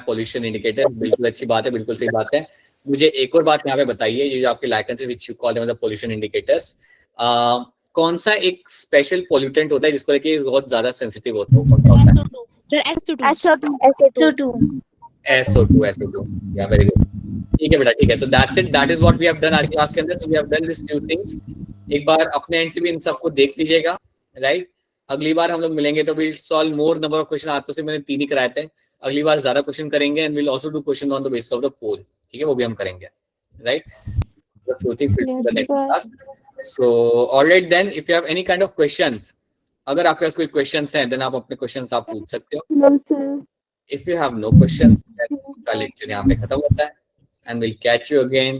pollution indicator, बिल्कुल अच्छी बात है, बिल्कुल सही बात है। मुझे एक और बात यहाँ पे बताइए, ये जो आपके लाइकन से which you call them as pollution indicators, कौन सा एक स्पेशल पॉल्यूटेंट होता है जिसको लेके बहुत ज्यादा सेंसिटिव होता है, कौन सा होता है? SO2 SO2 या वेरी गुड, ठीक है बेटा, ठीक है। So that's it, that is what we have done आज की क्लास के अंदर। So we have done this few things. एक बार अपने एंड से भी इन सबको देख लीजिएगा, राइट। अगली बार हम लोग मिलेंगे तो will solve more number of question. आज तो से मैंने 3 ही कराए थे, अगली बार ज्यादा क्वेश्चन करेंगे and will also do question on the basis of the poll, ठीक है, वो भी हम करेंगे, right. The few things will the next class. So alright then, if you have any kind of questions, अगर आपके पास कोई क्वेश्चंस हैं देन आप अपने क्वेश्चंस आप पूछ सकते हो। If you have no questions, then का लेक्चर यहाँ पे खत्म होता है, and we'll catch you again